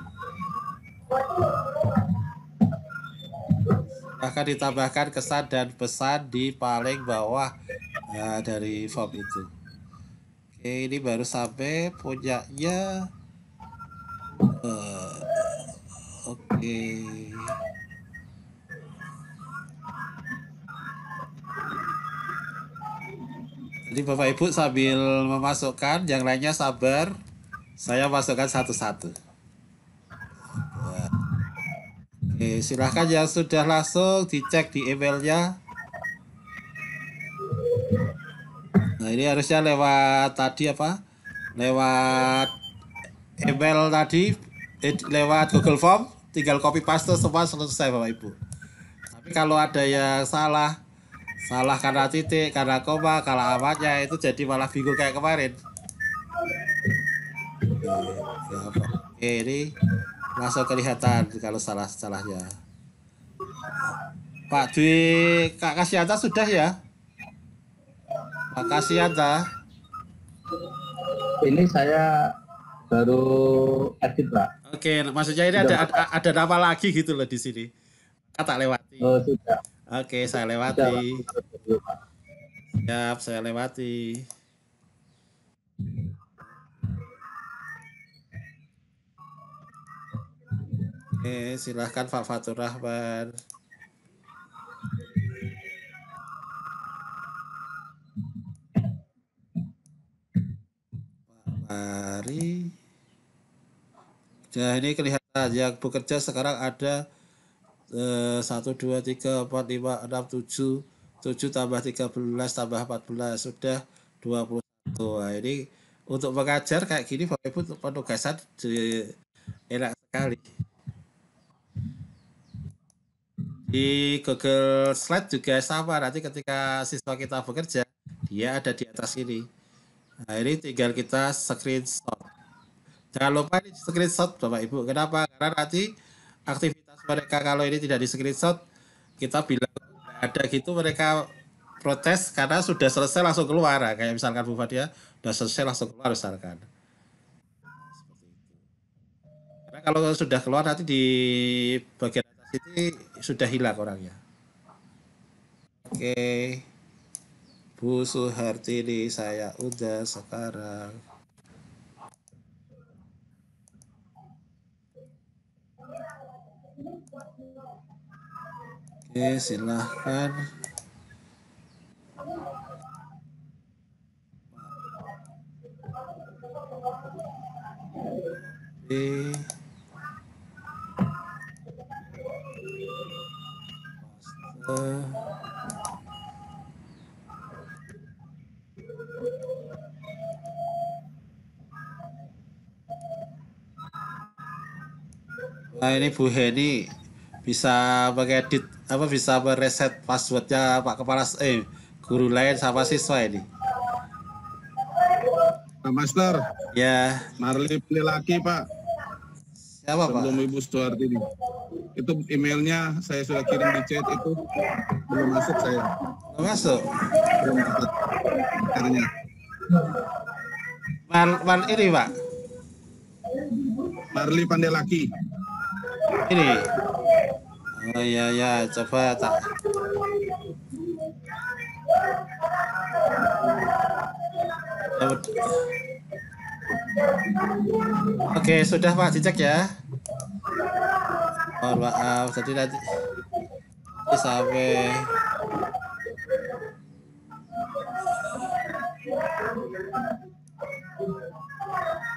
Silahkan ditambahkan kesan dan pesan di paling bawah dari form itu. Oke, ini baru sampai punyanya. Oke. Jadi Bapak Ibu sambil memasukkan, yang lainnya sabar. Saya masukkan satu-satu. Oke, silahkan yang sudah langsung dicek di emailnya. Nah, ini harusnya lewat tadi apa? Lewat email tadi, lewat Google Form, tinggal copy paste semua selesai Bapak Ibu. Tapi kalau ada yang salah karena titik, karena koma, kalau amatnya itu jadi malah bingung kayak kemarin. Oke, ini langsung kelihatan kalau salahnya. Pak Dwi, Kak Kasianta sudah ya? Pak Kasianta. Ini saya baru edit Pak. Oke, maksudnya ini ada nama lagi gitu loh di sini. Kata lewati. Oh sudah. Oke, saya lewati. Siap, saya lewati. Oke, silahkan Pak Fatur Rahman. Pak Mari. Nah, ini kelihatan yang bekerja sekarang ada 1, 2, 3, 4, 5, 6, 7 tambah 13 tambah 14 sudah 21. Nah, ini untuk mengajar kayak gini Bapak Ibu untuk penugasan enak sekali. Di Google Slide juga sama, nanti ketika siswa kita bekerja dia ada di atas ini. Nah, ini tinggal kita screenshot. Jangan lupa ini screenshot Bapak Ibu. Kenapa? Karena nanti aktivitas mereka kalau ini tidak di screenshot, kita bilang ada gitu mereka protes karena sudah selesai langsung keluar. Nah, kayak misalkan Bu Fadia sudah selesai langsung keluar misalkan. Karena kalau sudah keluar nanti di bagian atas ini sudah hilang orangnya. Oke, Bu Suhartini saya udah sekarang. Oke, silahkan. Oke. Nah, ini Bu Heni bisa mengedit apa bisa mereset passwordnya Pak Kepala guru lain sama siswa ini. Pak Master, Ya, Marli laki Pak, siapa Pak? sebelum Ibu Suhartini. Itu emailnya saya sudah kirim di chat itu belum masuk saya. Belum masuk. Belum dapat caranya. Mal ini Pak. Marli Pandelaki. Ini. Oh iya ya, coba tak. Oke, sudah Pak, dicek ya. Mohon maaf, tadi nanti sampai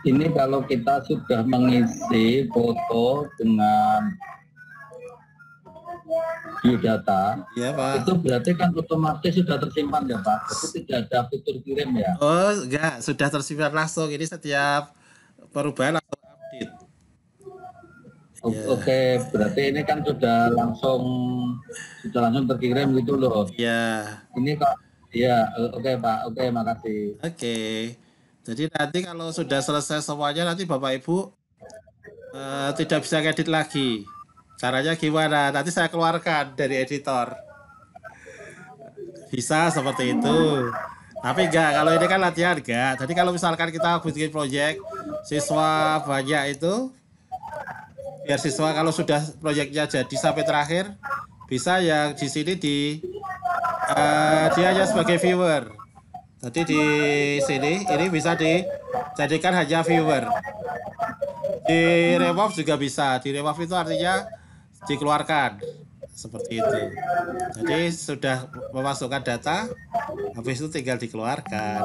Ini kalau kita sudah mengisi foto dengan biodata, ya Pak. itu berarti kan otomatis sudah tersimpan ya Pak. Jadi tidak ada fitur kirim ya. Oh enggak, sudah tersimpan langsung. Ini setiap perubahan langsung update. Ya. Oke, berarti ini kan sudah langsung terkirim gitu loh. Ya. Ini kok, ya oke Pak, oke makasih. Oke. Jadi nanti kalau sudah selesai semuanya nanti Bapak Ibu tidak bisa ngedit lagi. Caranya gimana? Nanti saya keluarkan dari editor. Bisa seperti itu. Tapi enggak, kalau ini kan latihan enggak. Jadi kalau misalkan kita bikin project siswa banyak itu, biar siswa kalau sudah proyeknya jadi sampai terakhir, bisa yang di sini dia hanya sebagai viewer. Jadi di sini ini bisa dijadikan hanya viewer. Di remove juga bisa. Di remove itu artinya dikeluarkan seperti itu. Jadi sudah memasukkan data, habis itu tinggal dikeluarkan.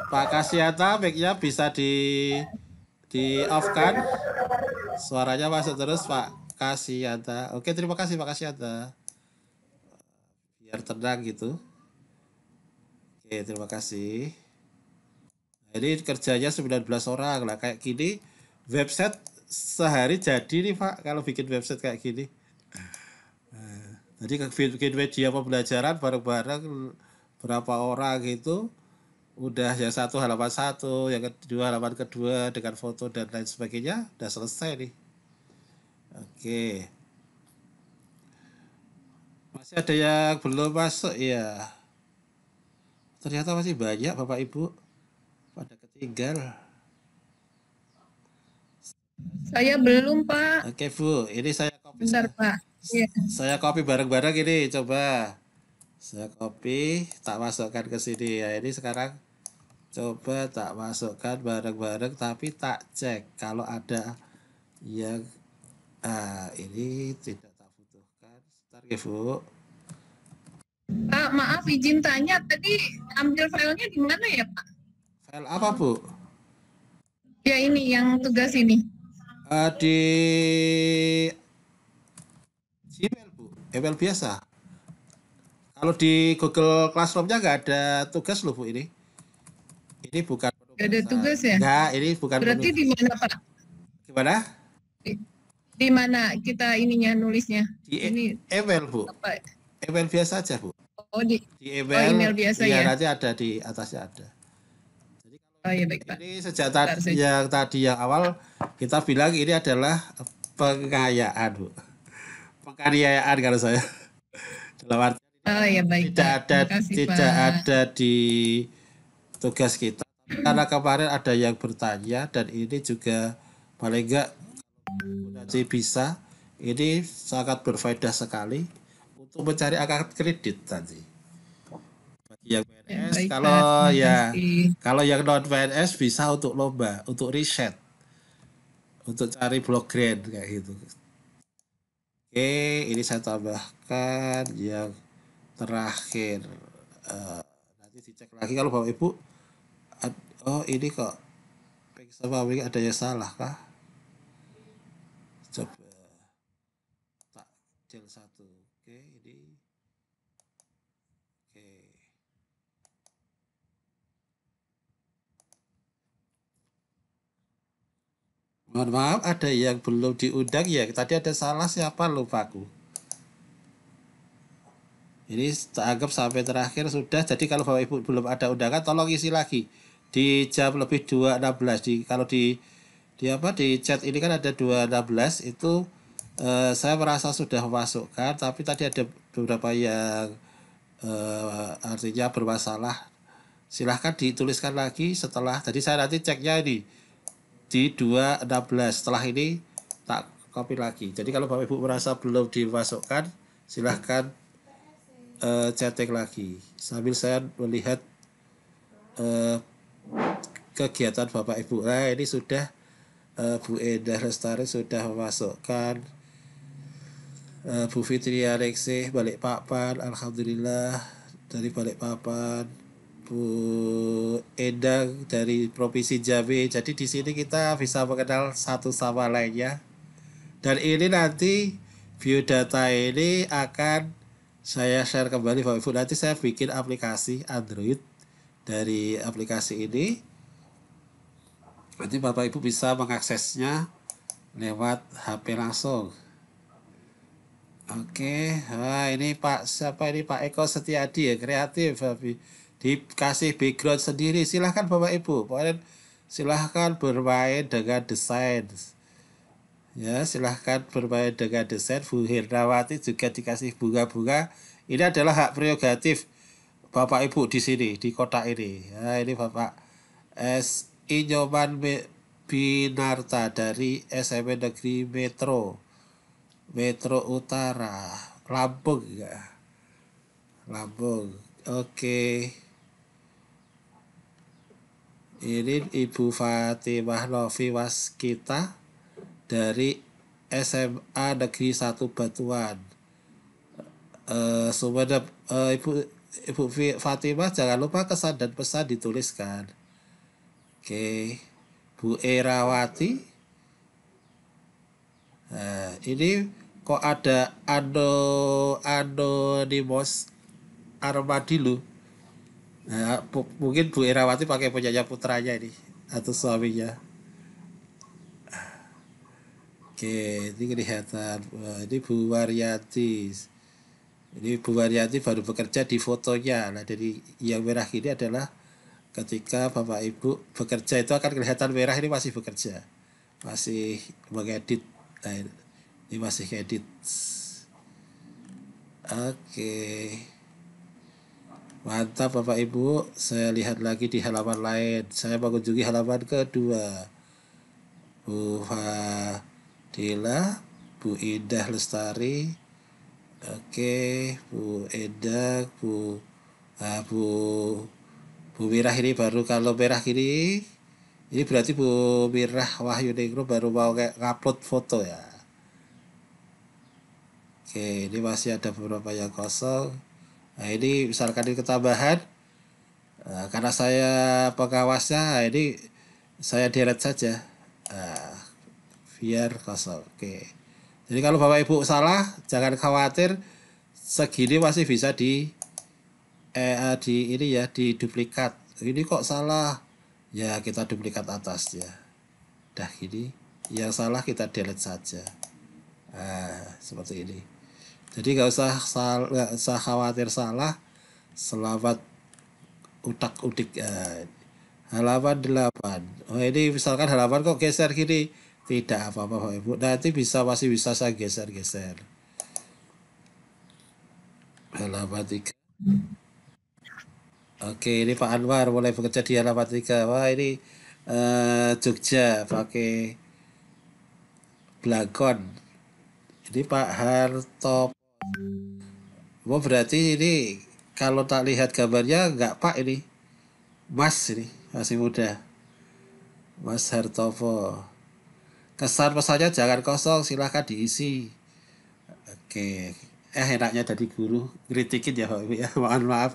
Pak Kasyata, mic-nya bisa di off kan? Suaranya masuk terus Pak Kasyata. Oke, terima kasih Pak Kasyata. Biar tenang gitu. Oke, terima kasih. Nah, ini kerjanya 19 orang lah kayak gini. Website sehari jadi nih Pak kalau bikin website kayak gini. Jadi bikin media pembelajaran bareng-bareng berapa orang itu udah yang satu halaman satu, yang kedua halaman kedua dengan foto dan lain sebagainya udah selesai nih. Oke. Masih ada yang belum masuk ya. Ternyata masih banyak Bapak Ibu pada ketinggal. Saya belum, Pak. Oke Bu, ini saya copy. Bentar, Pak. Ya. Saya copy bareng-bareng ini, coba. Saya copy, tak masukkan ke sini ya. Ini sekarang coba tak masukkan bareng-bareng, tapi tak cek kalau ada yang ini tidak tak butuhkan. Sebentar ya Bu. Pak, maaf izin tanya, tadi ambil filenya di mana ya, Pak? File apa Bu? Ya ini yang tugas ini. Di Gmail Bu, email biasa. Kalau di Google Classroom-nya nggak ada tugas loh Bu ini. Ini bukan penugasan. Nggak ada tugas ya? Nggak, ini bukan Berarti di mana, Pak? Gimana? Di mana kita ininya nulisnya? Di Ini email Bu. apa? Email biasa aja Bu. Oh, di Di email, email biasa iya, ya? nanti ada di atasnya ada. Jadi kalau Oh iya baik Pak. Ini sejak Bentar, saya- yang awal kita bilang ini adalah pengayaan, Bu. Penganiayaan kalau saya. Dalam arti Oh iya baik tidak Pak. ada Makasih tidak Pak. ada di tugas kita. Karena kemarin ada yang bertanya dan ini juga paling enggak nanti bisa ini sangat berfaedah sekali untuk mencari akad kredit nanti. Bagi yang Ya, PNS baik Pak. kalau Terima ya kasih. kalau yang non PNS bisa untuk lomba, untuk riset, untuk cari blog grant kayak gitu. Oke, ini saya tambahkan yang terakhir. Eh, nanti dicek lagi kalau Bapak Ibu. Oh ini kok sama ini ada yang salah kah? Coba tak del satu. Oke ini. Oke. Mohon maaf ada yang belum diundang ya. Tadi ada salah siapa lupa aku. Ini tak anggap sampai terakhir sudah. Jadi kalau Bapak Ibu belum ada undangan tolong isi lagi di jam lebih 2.16 kalau di apa di chat ini kan ada 2.16 itu saya merasa sudah memasukkan tapi tadi ada beberapa yang artinya bermasalah. Silahkan dituliskan lagi setelah tadi saya nanti ceknya ini di 2.16 setelah ini tak copy lagi. Jadi kalau Bapak Ibu merasa belum dimasukkan silahkan chatting lagi sambil saya melihat kegiatan Bapak Ibu. Nah ini sudah Bu Endah Lestari sudah memasukkan, Bu Fitria Rekse Balikpapan, alhamdulillah dari Balikpapan, Bu Endang dari Provinsi Jambi. Jadi di sini kita bisa mengenal satu sama lainnya. Dan ini nanti biodata ini akan saya share kembali Bapak Ibu. Nanti saya bikin aplikasi Android dari aplikasi ini. Nanti Bapak Ibu bisa mengaksesnya lewat HP langsung. Oke, nah ini Pak siapa ini Pak Eko Setiadi ya kreatif, dikasih background sendiri. Silahkan Bapak Ibu, pokoknya silahkan bermain dengan desain. Ya, silahkan bermain dengan desain. Bu Hernawati juga dikasih bunga-bunga. Ini adalah hak prerogatif Bapak Ibu di sini, di kota ini. Nah, ini Bapak S.I. Nyoman Binarta dari SMP Negeri Metro Utara, Lampung ya. Lampung. Oke. Ini Ibu Fatimah Novi Waskita dari SMA Negeri 1 Batuan. Sumeneb, Ibu Fatimah jangan lupa kesan dan pesan dituliskan. Oke. Bu Erawati. Nah, ini kok ada anonymous Armadillo. Nah, mungkin Bu Erawati pakai punyanya putranya ini atau suaminya. Oke, ini kelihatan. Wah, ini Bu Waryati. Ini Bu Waryati baru bekerja di fotonya. Nah, dari yang merah ini adalah ketika Bapak Ibu bekerja itu akan kelihatan merah ini masih bekerja. Masih mengedit. Nah, ini masih edit. Oke. Mantap Bapak Ibu. Saya lihat lagi di halaman lain. Saya mengunjungi halaman kedua. Bu Fadila, Bu Indah Lestari, oke, Bu Endah, Bu Mirah ini baru kalau merah gini, ini berarti Bu Mirah Wahyu Negro baru mau kayak ngupload foto ya. Oke, ini masih ada beberapa yang kosong. Nah ini misalkan ini ketambahan, karena saya pengawasnya, ini saya delete saja. Biar kosong. Oke. Jadi kalau Bapak Ibu salah, jangan khawatir. Segini masih bisa di ini ya, di duplikat. Ini kok salah? Ya kita duplikat atasnya. Dah gini. Yang salah kita delete saja. Seperti ini. Jadi nggak usah khawatir salah. Selamat utak-utik. halaman 8. Oh ini misalkan halaman kok geser gini. Tidak apa-apa Bapak Ibu. Nanti masih bisa saya geser-geser. Halaman 3. Oke, ini Pak Anwar mulai bekerja di halaman 3. Wah ini Jogja pakai Blakon. Ini Pak Harto. Oh berarti ini kalau tak lihat gambarnya nggak Pak ini. Mas ini masih muda. Mas Hartopo. Kesan pesannya jangan kosong, silahkan diisi. Oke. Enaknya jadi guru, kritikin ya Pak Ibu ya. Mohon maaf.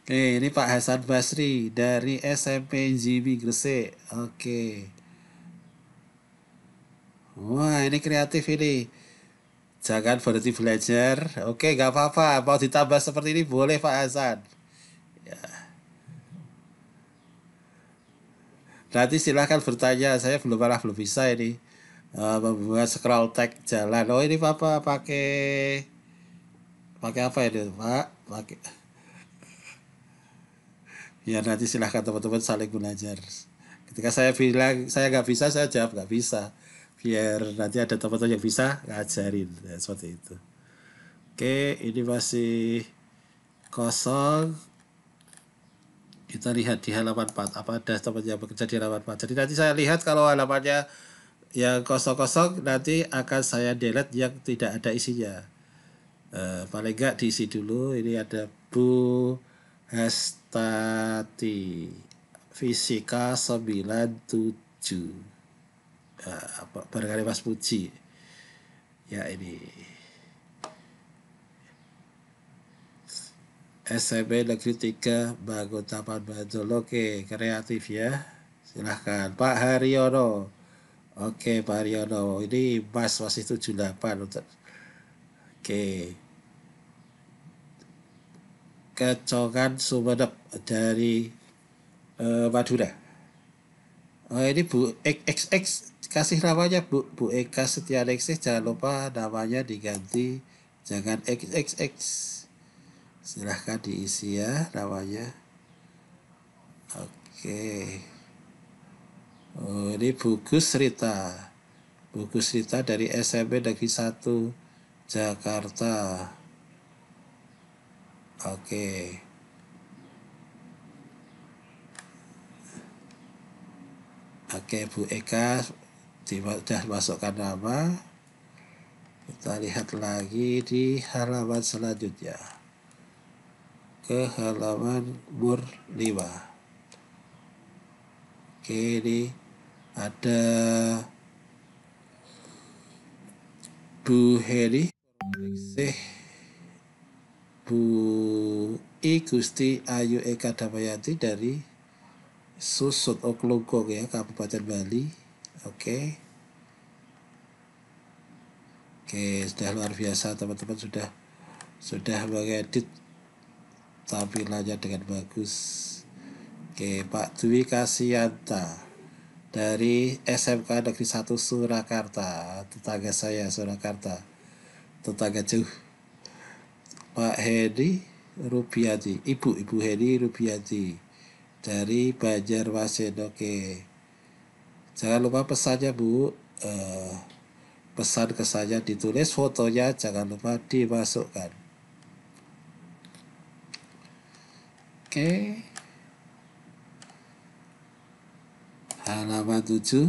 Oke, ini Pak Hasan Basri dari SMP GB Gresik. Oke. Wah, ini kreatif ini. Jangan berhenti belajar. Oke, nggak apa-apa. Mau ditambah seperti ini boleh Pak Hasan. Nanti silahkan bertanya. Saya belum bisa ini membuat scroll tag jalan. Oh ini Bapak pakai apa ini Pak? Pakai. Ya nanti silahkan teman-teman saling belajar. Ketika saya bilang saya nggak bisa, saya jawab nggak bisa. Biar nanti ada teman-teman yang bisa ngajarin. Ya, seperti itu. Oke, ini masih kosong. Kita lihat di halaman 4. Apa ada teman yang bekerja di halaman 4. Jadi nanti saya lihat kalau halamannya yang kosong-kosong nanti akan saya delete yang tidak ada isinya. Paling nggak diisi dulu. Ini ada Bu Hestati Fisika 97. Barangkali Mas Puji. Ya ini. SMP Negeri 3 Bangun Taman Bantul. Oke, kreatif ya. Silahkan Pak Haryono. Oke Pak Haryono. Ini Mas masih 78. Oke. Kecongan Sumenep dari Madura. Oh ini Bu XX kasih namanya Bu Eka Setianingsih. Jangan lupa namanya diganti. Jangan XXX. Silahkan diisi ya namanya. Oke. Oh, ini Bu Gus Rita. Bu Gus Rita dari SMP Negeri 1 Jakarta. Oke. Oke Bu Eka sudah masukkan nama. Kita lihat lagi di halaman selanjutnya. Ke halaman Mur 5. Oke, ini ada Bu Heri, Bu I Gusti Ayu Eka Damayanti dari Susut Oklungkung ya, Kabupaten Bali. Oke. Oke, sudah luar biasa teman-teman, sudah mengedit tampilannya dengan bagus. Oke, Pak Dwi Kasianta dari SMK Negeri 1 Surakarta, tetangga saya Surakarta, tetangga jauh. Pak Hedi Rubiati, Ibu Hedi Rubiati dari Banjarmasin. Oke, jangan lupa pesannya Bu, pesan kesannya ditulis, fotonya jangan lupa dimasukkan. Oke. Halaman 7.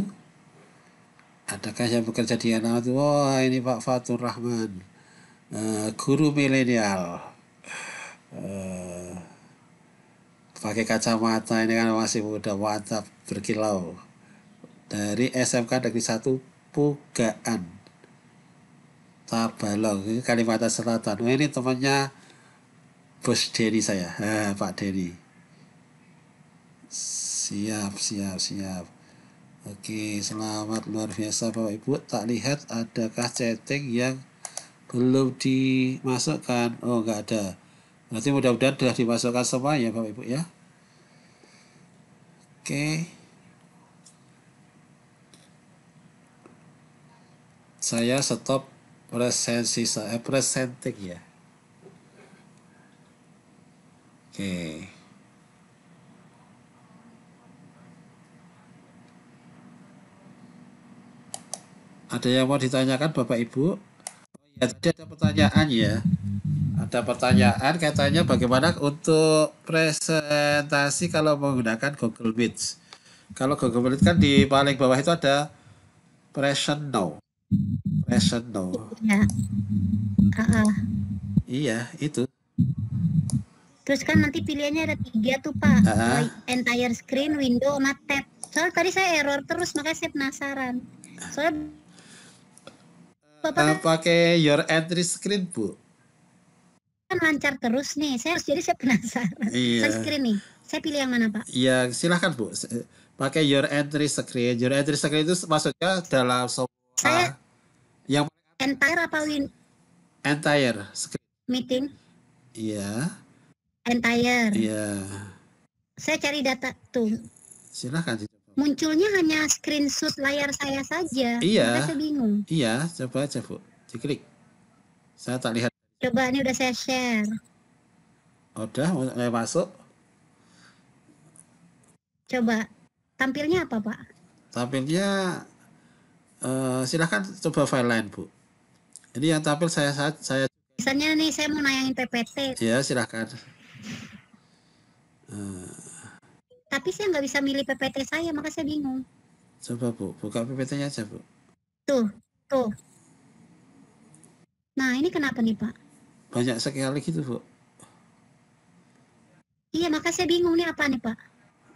Adakah yang bekerja di halaman 7? Wah, ini Pak Fatur Rahman. Guru milenial. Pakai kacamata, ini kan masih muda, mantap, berkilau. Dari SMK Negeri 1 Pugaan. Tabalong, ini Kalimantan Selatan. Oh, ini temannya Bos Denny saya, Pak Denny. Siap. Oke, selamat luar biasa Bapak Ibu. Tak lihat adakah chatting yang belum dimasukkan. Oh, nggak ada. Berarti mudah-mudahan sudah dimasukkan semua ya Bapak Ibu ya. Oke. Saya stop presenting ya. Oke. Ada yang mau ditanyakan Bapak Ibu? Ya, tadi ada pertanyaan ya. Ada pertanyaan katanya bagaimana untuk presentasi kalau menggunakan Google Meet. Kalau Google Meet kan di paling bawah itu ada present now. Present now. Ya. Iya, itu. Terus kan nanti pilihannya ada 3 tuh Pak. Entire screen, window, sama tab. Soalnya tadi saya error terus, makanya saya penasaran. Soalnya Bapak pakai your entry screen, Bu. kan lancar terus nih. Jadi saya penasaran. Iya. Saya screen nih. Saya pilih yang mana Pak? Iya, silahkan Bu. Pakai your entry screen. Your entry screen itu maksudnya dalam semua Saya yang entire apa entire screen. meeting? Iya. Entire. Iya. Saya cari data tuh. Silahkan dicoba. Munculnya hanya screenshot layar saya saja. Iya. Makanya saya bingung. Iya, coba aja Bu. Diklik. Saya tak lihat. Coba ini udah saya share. Udah mulai masuk. Coba tampilnya apa Pak? Tampilnya silahkan coba file lain Bu. Ini yang tampil saya. Misalnya nih saya mau nayangin PPT. Ya silahkan. Tapi saya nggak bisa milih PPT saya, maka saya bingung. Coba Bu, buka PPT-nya aja Bu. Tuh. Nah ini kenapa nih Pak? Banyak sekali gitu Bu. Iya, maka saya bingung nih apa nih Pak.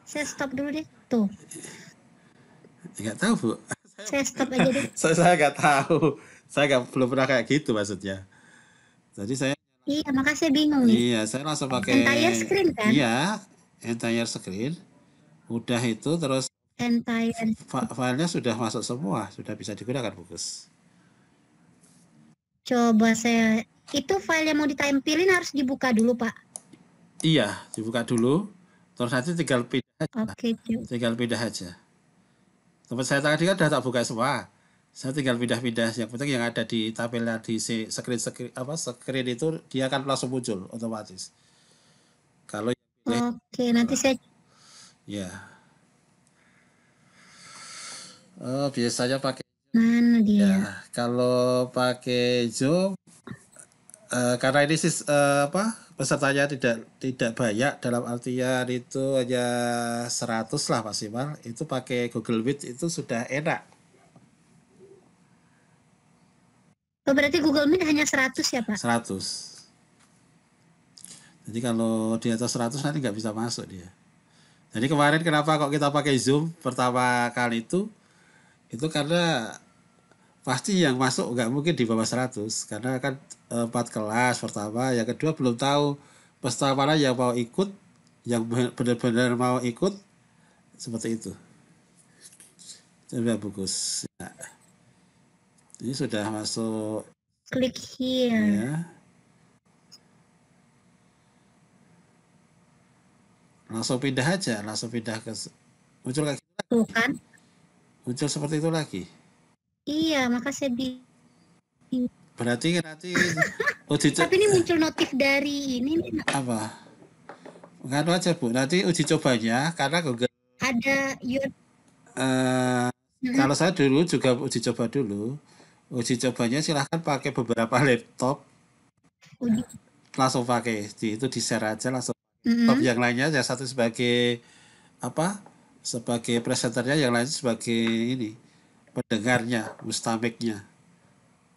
Saya stop dulu deh. Tuh. Nggak tahu Bu. Saya stop aja deh. Saya nggak tahu. Saya belum pernah kayak gitu maksudnya. Jadi saya. Iya, maka saya bingung nih. Iya, saya langsung pakai. Entire screen kan? Iya, entire screen. Udah itu terus. Entire. Filenya sudah masuk semua, sudah bisa digunakan Gus. Coba saya. Itu file yang mau ditampilin harus dibuka dulu Pak. Iya, dibuka dulu. Terus nanti tinggal pindah aja. Oke. Tinggal pindah aja. Tempat saya tadi kan udah tak buka semua. Saya tinggal pindah-pindah. Yang penting yang ada di tampilan di screen itu dia akan langsung muncul otomatis. Kalau Oke, nanti saya. Ya. Biasanya pakai. Mana dia? Ya, kalau pakai Zoom, karena ini pesertanya tidak banyak, dalam artian itu hanya 100 lah maksimal, itu pakai Google Meet itu sudah enak. Oh, berarti Google Meet hanya 100 ya Pak? 100. Jadi kalau di atas 100 nanti nggak bisa masuk dia. Jadi kemarin kenapa kok kita pakai Zoom pertama kali itu karena pasti yang masuk nggak mungkin di bawah 100, karena kan 4 kelas pertama, yang kedua belum tahu peserta mana yang mau ikut, yang benar-benar mau ikut, seperti itu. Coba Gus. Ya. Ini sudah masuk. Klik here. Ya. Langsung pindah aja, ke muncul kayak gitu. Tuh kan? Muncul seperti itu lagi. Iya, maka saya Berarti nanti tapi ini muncul notif dari ini nih. Apa? Nganu aja Bu, nanti uji cobanya karena Google ada kalau saya dulu juga uji coba dulu. Uji cobanya silahkan pakai beberapa laptop. Langsung pakai itu di share aja langsung. Laptop yang lainnya yang satu sebagai sebagai presenternya, yang lain sebagai ini pendengarnya, mustamiknya.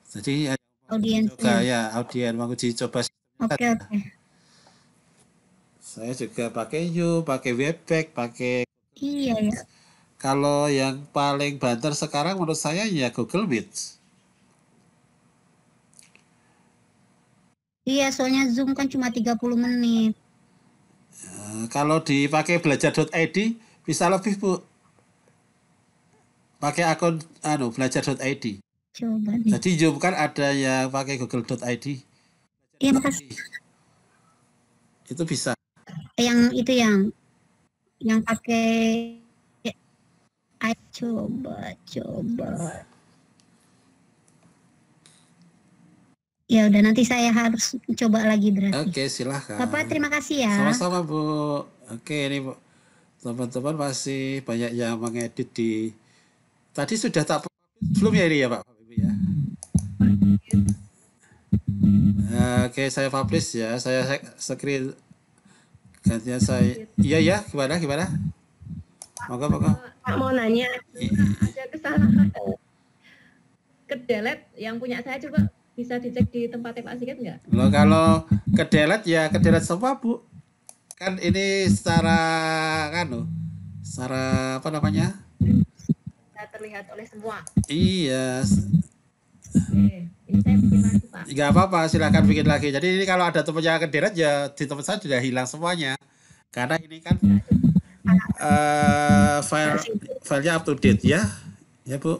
Jadi audiensnya. Audien mau uji coba. Oke. Saya juga pakai pakai Webpack, pakai. Iya ya. Kalau yang paling banter sekarang menurut saya ya Google Meet. Iya, soalnya Zoom kan cuma 30 menit. Kalau dipakai belajar.id bisa lebih Bu. Pakai akun belajar.id. Coba nih. Jadi Zoom kan ada yang pakai google.id. Iya, makasih. Itu bisa. Yang itu yang pakai coba. Ya udah, nanti saya harus coba lagi berarti. Oke, silahkan. Bapak terima kasih ya. Sama-sama Bu. Oke, ini Bu, teman-teman masih banyak yang mengedit di. Tadi sudah tak Belum ya ini ya Pak Ibu ya. Oke, saya publish ya. Saya screen gantian saya. Iya ya, gimana? Moga. Pak mau nanya, ada kesalahan kedelete yang punya saya, coba bisa dicek di tempatnya Pak Sigit nggak? Loh, kalau kedelete ya kedelete semua Bu. Kan ini secara apa namanya? Bisa terlihat oleh semua. Iya, Oke, ini saya bikin lagi Pak. nggak apa-apa, silakan bikin lagi. Jadi ini kalau ada temannya kedelete ya di tempat saya sudah hilang semuanya. Karena ini kan filenya up to date ya. Ya Bu.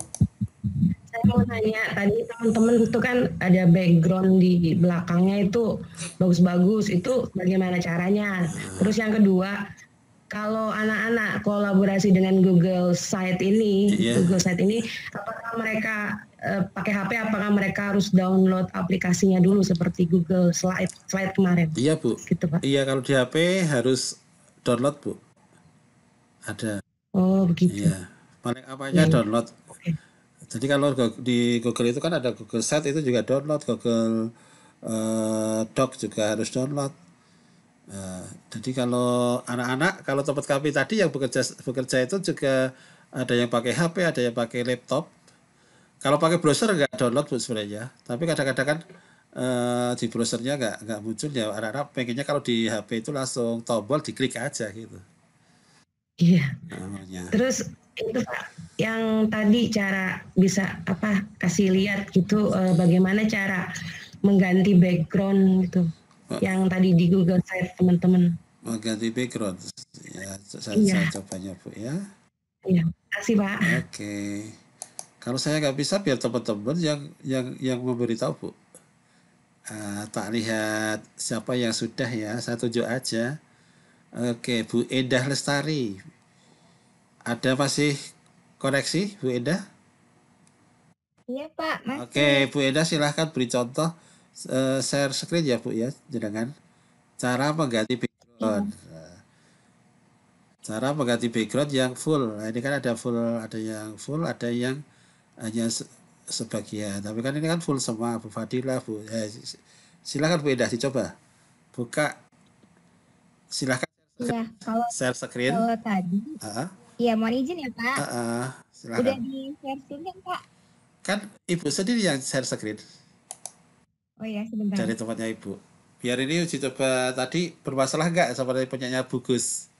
Saya mau nanya, tadi teman-teman itu kan ada background di belakangnya itu bagus-bagus, itu bagaimana caranya? Terus yang kedua, kalau anak-anak kolaborasi dengan Google Site ini, apakah mereka pakai HP, apakah mereka harus download aplikasinya dulu seperti Google Slide kemarin? Iya Bu. Gitu Pak. Iya, kalau di HP harus download Bu. Ada. Oh begitu. Iya. Paling apanya download. Jadi kalau di Google itu kan ada Google Site, itu juga download, Google Doc juga harus download. Jadi kalau anak-anak, kalau tempat kami tadi yang bekerja itu juga ada yang pakai HP, ada yang pakai laptop. Kalau pakai browser nggak download Bu sebenarnya, tapi kadang-kadang kan di browsernya nggak muncul ya. Anak-anak pengennya kalau di HP itu langsung tombol diklik aja gitu. Iya. Terus itu Pak, yang tadi cara bisa kasih lihat gitu bagaimana cara mengganti background gitu, yang tadi di Google Site teman-teman. Mengganti background, ya saya cobanya Bu ya. Iya, kasih Pak. Oke. Kalau saya nggak bisa, biar teman-teman yang memberitahu Bu. Tak lihat siapa yang sudah ya, saya tunjuk aja. Oke, Bu Endah Lestari. Ada masih koneksi Bu Endah? Iya Pak, masih. Oke, Bu Endah silahkan beri contoh share screen ya Bu ya, jangan. Cara mengganti background. Cara mengganti background yang full. Nah, ini kan ada yang full, ada yang hanya sebagian. Tapi kan ini kan full semua Bu Fadila, Bu. Silakan Bu Endah dicoba. Buka. Silakan. Iya, kalau share screen. Kalau tadi. Iya, mohon izin ya Pak. Silakan. Udah di share screen kan Pak? Kan Ibu sendiri yang share screen. Oh iya, sebentar. Dari tempatnya Ibu. Biar ini uji coba tadi bermasalah nggak seperti punyanya Bu Gus.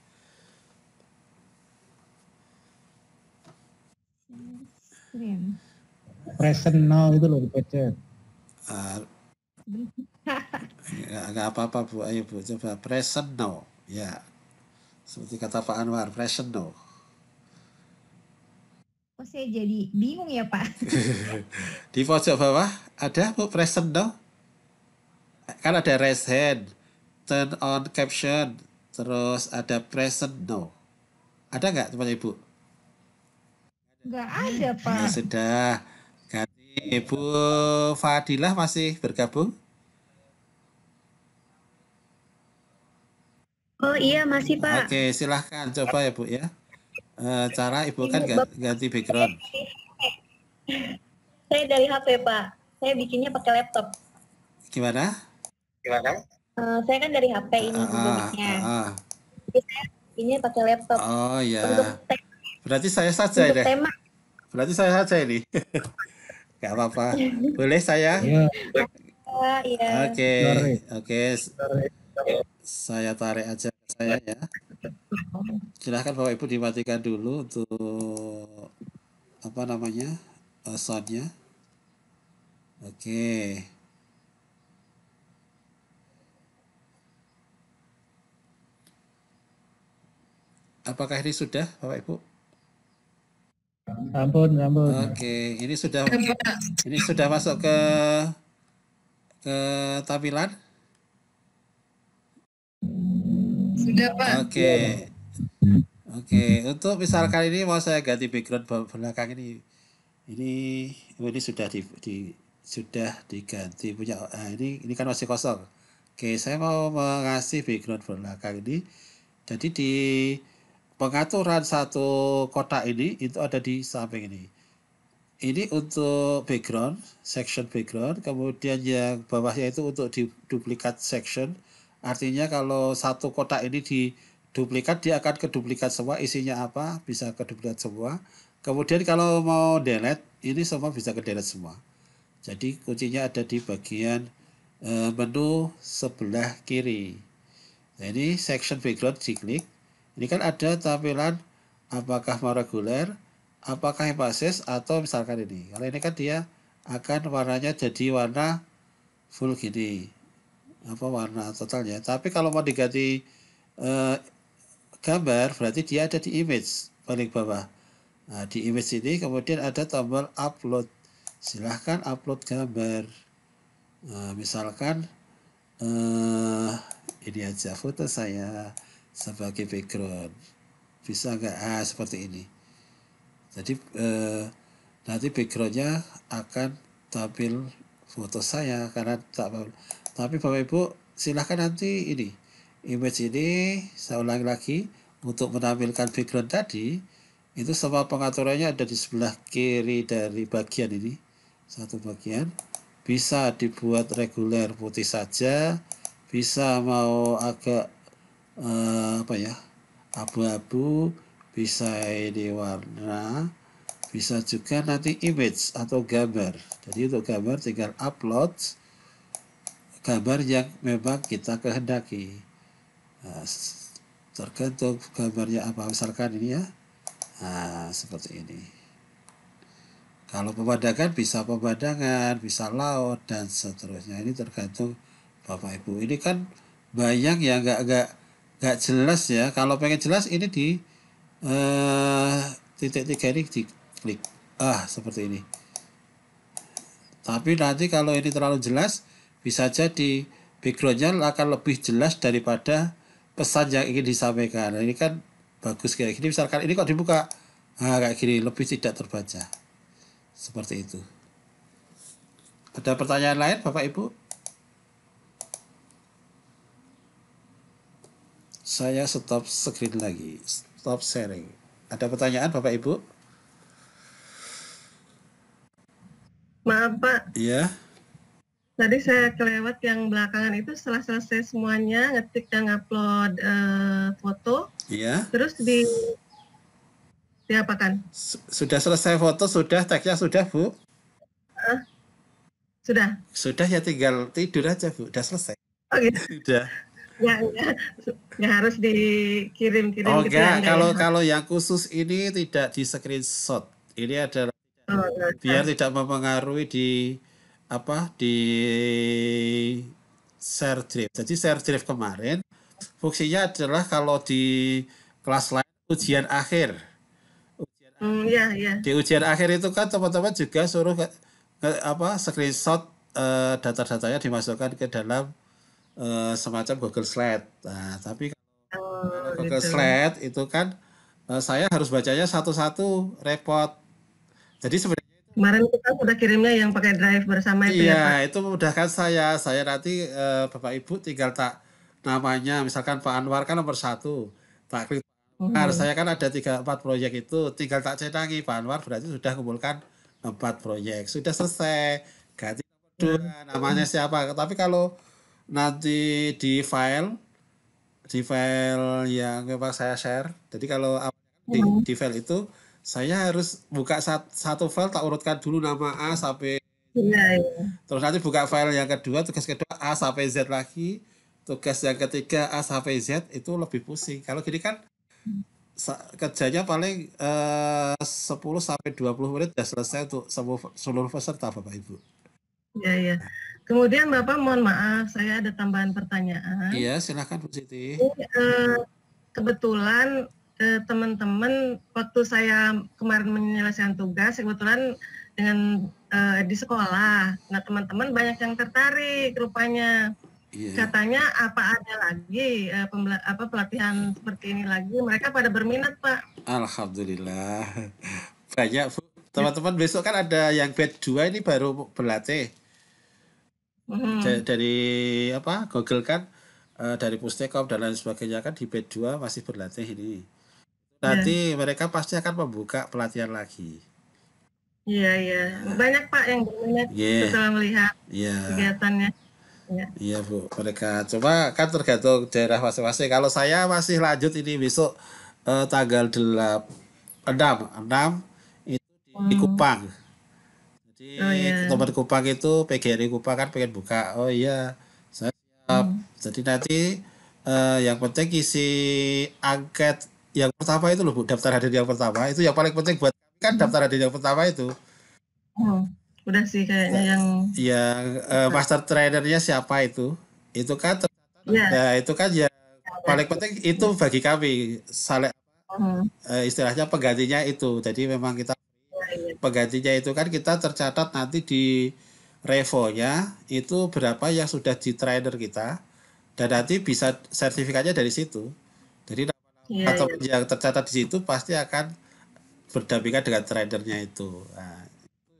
Present now itu loh dipencet. Nggak apa-apa Bu, ayo Bu coba present now. Ya, seperti kata Pak Anwar, present now. Oh saya jadi bingung ya Pak. Di pojok bawah ada Bu present now. Kan ada raise hand, turn on caption, terus ada present now. Ada nggak teman Ibu? Nggak ada Pak. Ya sudah. Ganti Ibu Fadilah masih bergabung? Oh iya masih Pak. Oke, silahkan coba ya Bu ya. Cara Ibu kan ganti background. Saya dari HP Pak. Saya bikinnya pakai laptop. Gimana? Saya kan dari HP ini Google-nya. Jadi saya bikinnya pakai laptop. Oh ya. Berarti saya saja untuk deh. tema. Berarti saya saja ini. Gak apa-apa. Boleh saya? Iya. Oke. Saya tarik aja saya ya. Silahkan Bapak Ibu dimatikan dulu untuk soundnya. Oke. Apakah ini sudah Bapak Ibu? Ampun. Oke, ini sudah masuk ke tampilan. Sudah Pak. Oke. Untuk misalkan ini mau saya ganti background belakang ini. Ini sudah diganti punya. Ini kan masih kosong. Oke, saya mau mengasih background belakang ini. Jadi di pengaturan satu kotak ini itu ada di samping ini. ini untuk background, section background, kemudian yang bawahnya itu untuk di duplikat section. Artinya kalau satu kotak ini diduplikat, dia akan keduplikat semua, isinya apa, bisa keduplikat semua. Kemudian kalau mau delete, ini semua bisa ke delete semua. Jadi kuncinya ada di bagian menu sebelah kiri. Nah, ini section background diklik. Ini kan ada tampilan apakah mau reguler, apakah emphasis, atau misalkan ini. Kalau ini kan dia akan warnanya jadi warna full gini. Apa warna totalnya. Tapi kalau mau diganti gambar, berarti dia ada di image paling bawah. Nah, di image ini kemudian ada tombol upload. Silahkan upload gambar. Nah, misalkan ini aja foto saya sebagai background. Bisa nggak? Seperti ini. Jadi nanti backgroundnya akan tampil foto saya karena tapi Bapak Ibu silahkan nanti ini image ini saya ulangi lagi untuk menampilkan background tadi itu semua pengaturannya ada di sebelah kiri dari bagian ini, satu bagian. Bisa dibuat reguler putih saja, bisa mau agak abu-abu, bisa ini warna, bisa juga nanti image atau gambar. Jadi untuk gambar tinggal upload gambar yang memang kita kehendaki. Nah, tergantung gambarnya apa, misalkan ini ya. Nah, seperti ini. Kalau pemandangan bisa pemandangan, bisa laut dan seterusnya. Ini tergantung Bapak Ibu. Ini kan banyak ya nggak jelas ya. Kalau pengen jelas ini di titik 3 ini diklik. Seperti ini. Tapi nanti kalau ini terlalu jelas, bisa jadi backgroundnya akan lebih jelas daripada pesan yang ingin disampaikan. Nah, ini kan bagus kayak gini. Misalkan ini kok dibuka, kayak gini lebih tidak terbaca. Seperti itu. Ada pertanyaan lain, Bapak Ibu? Saya stop screen lagi, stop sharing. Ada pertanyaan, Bapak Ibu? Maaf Pak. Iya. Tadi saya kelewat yang belakangan itu setelah selesai semuanya ngetik dan upload foto. Iya. Terus diapakan? Sudah selesai foto, sudah tagnya sudah Bu? Sudah. Sudah ya, tinggal tidur aja Bu, udah selesai. Oh gitu. Sudah. Ya harus dikirim gitu ya. Kalau yang khusus ini tidak di screenshot. Ini adalah biar tidak mempengaruhi di share drive. Jadi share drive kemarin fungsinya adalah kalau di kelas lain ujian akhir. Di ujian akhir itu kan teman-teman juga suruh screenshot data-datanya dimasukkan ke dalam semacam Google Slide. Nah, tapi kalau Google Slide itu kan saya harus bacanya satu-satu, repot. Jadi sebenarnya kemarin kita sudah kirimnya yang pakai drive bersama itu ya Pak? Iya, itu memudahkan saya. Saya nanti Bapak Ibu tinggal tak namanya, misalkan Pak Anwar kan nomor 1. Tak klik Pak Anwar. Saya kan ada 3-4 proyek itu, tinggal tak cetangi Pak Anwar, berarti sudah kumpulkan 4 proyek. Sudah selesai. Ganti nomor 2, namanya siapa. Tapi kalau nanti di file yang memang saya share, jadi kalau di file itu saya harus buka satu file, tak urutkan dulu nama A sampai terus nanti buka file yang kedua, tugas kedua A sampai Z lagi, tugas yang ketiga A sampai Z, itu lebih pusing. Kalau gini kan kerjanya paling 10 sampai 20 menit sudah selesai untuk seluruh peserta Bapak Ibu. Iya. Kemudian Bapak mohon maaf, saya ada tambahan pertanyaan. Iya, silakan Bu Siti. Kebetulan teman-teman waktu saya kemarin menyelesaikan tugas kebetulan dengan di sekolah. Nah, teman-teman banyak yang tertarik rupanya. Katanya apa ada lagi pelatihan seperti ini lagi, mereka pada berminat Pak. Alhamdulillah. Banyak Bu. Teman-teman besok kan ada yang batch 2 ini baru berlatih. Dari Google kan dari Pustekom dan lain sebagainya kan di batch 2 masih berlatih ini. Nanti mereka pasti akan membuka pelatihan lagi. Iya. Banyak Pak yang berminat Iya. setelah melihat Iya. kegiatannya. Ya. Iya Bu, mereka cuma kan tergantung daerah masing-masing. Kalau saya masih lanjut ini besok tanggal 6 itu di Kupang. Jadi Oh iya. teman Kupang itu PGRI Kupang kan pengen buka. Oh iya, saya siap. Jadi nanti yang penting isi angket yang pertama itu loh Bu, daftar hadir yang pertama itu yang paling penting buat kami kan daftar hadir yang pertama itu. Udah sih kayaknya yang Master trainernya siapa itu kan tercatat. Iya. Nah itu kan ya paling penting itu bagi kami istilahnya penggantinya itu. Jadi memang kita penggantinya itu kan kita tercatat nanti di revonya itu berapa yang sudah di trainer kita dan nanti bisa sertifikatnya dari situ. Jadi nama-nama atau yang tercatat di situ pasti akan berdampingan dengan trainernya itu. Nah,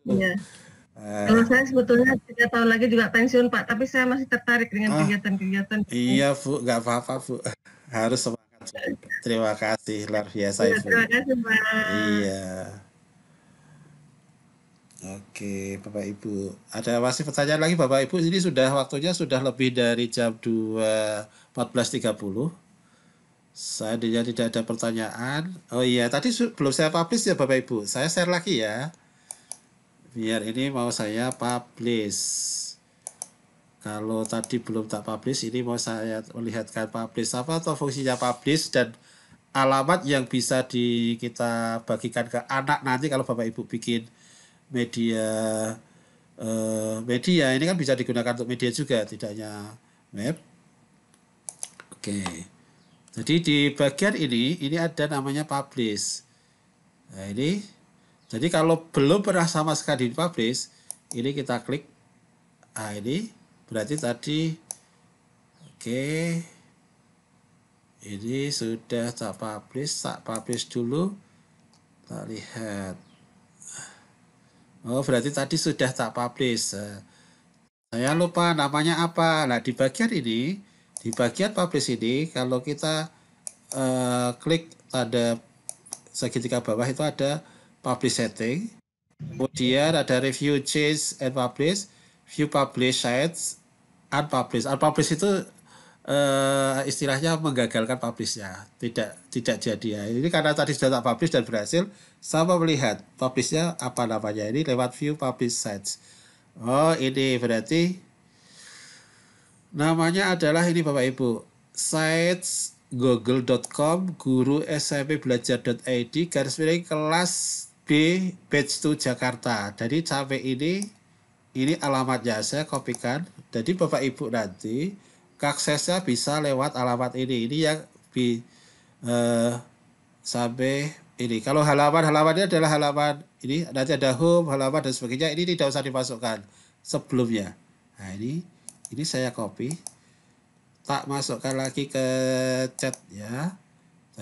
Iya. Kalau saya sebetulnya 3 tahun lagi juga pensiun Pak, tapi saya masih tertarik dengan kegiatan-kegiatan. Iya Bu, nggak apa-apa Bu, harus semangat. Terima kasih, luar biasa Iya, Ibu. terima kasih Pak. Iya. Oke, Bapak Ibu. Ada masih pertanyaan lagi Bapak Ibu? Ini waktunya sudah lebih dari jam 14.30. Seandainya tidak ada pertanyaan. Oh iya, tadi belum saya publish ya Bapak Ibu. Saya share lagi ya. Biar ini mau saya publish. Kalau tadi belum tak publish, ini mau saya melihatkan publish apa atau fungsinya publish dan alamat yang bisa kita bagikan ke anak nanti kalau Bapak Ibu bikin media ini kan bisa digunakan untuk media juga, tidak hanya web. Oke. Jadi di bagian ini ada namanya publish. Nah ini. Jadi kalau belum pernah sama sekali dipublish, ini kita klik. Nah ini berarti tadi, oke, ini sudah tak publish dulu. Kita lihat. Oh berarti tadi sudah tak publish. Saya lupa namanya apa. Nah di bagian ini, di bagian publish ini, kalau kita klik tanda segitiga bawah itu ada publish setting, kemudian ada review, change, and publish, view publish sites, unpublish itu istilahnya menggagalkan publishnya, tidak jadi ya. Ini karena tadi sudah tak publish dan berhasil, sama melihat publishnya apa namanya ini lewat view publish sites. Oh ini berarti namanya adalah ini Bapak Ibu, sites google.com guru SMP belajar.id / kelas B batch 2 Jakarta. Jadi sampai ini alamatnya saya kopikan. Jadi Bapak Ibu nanti aksesnya bisa lewat alamat ini. Ini yang sampai ini. Kalau halamannya adalah halaman ini, nanti ada home, halaman dan sebagainya. Ini tidak usah dimasukkan sebelumnya. Nah ini saya copy. Tak masukkan lagi ke chat ya.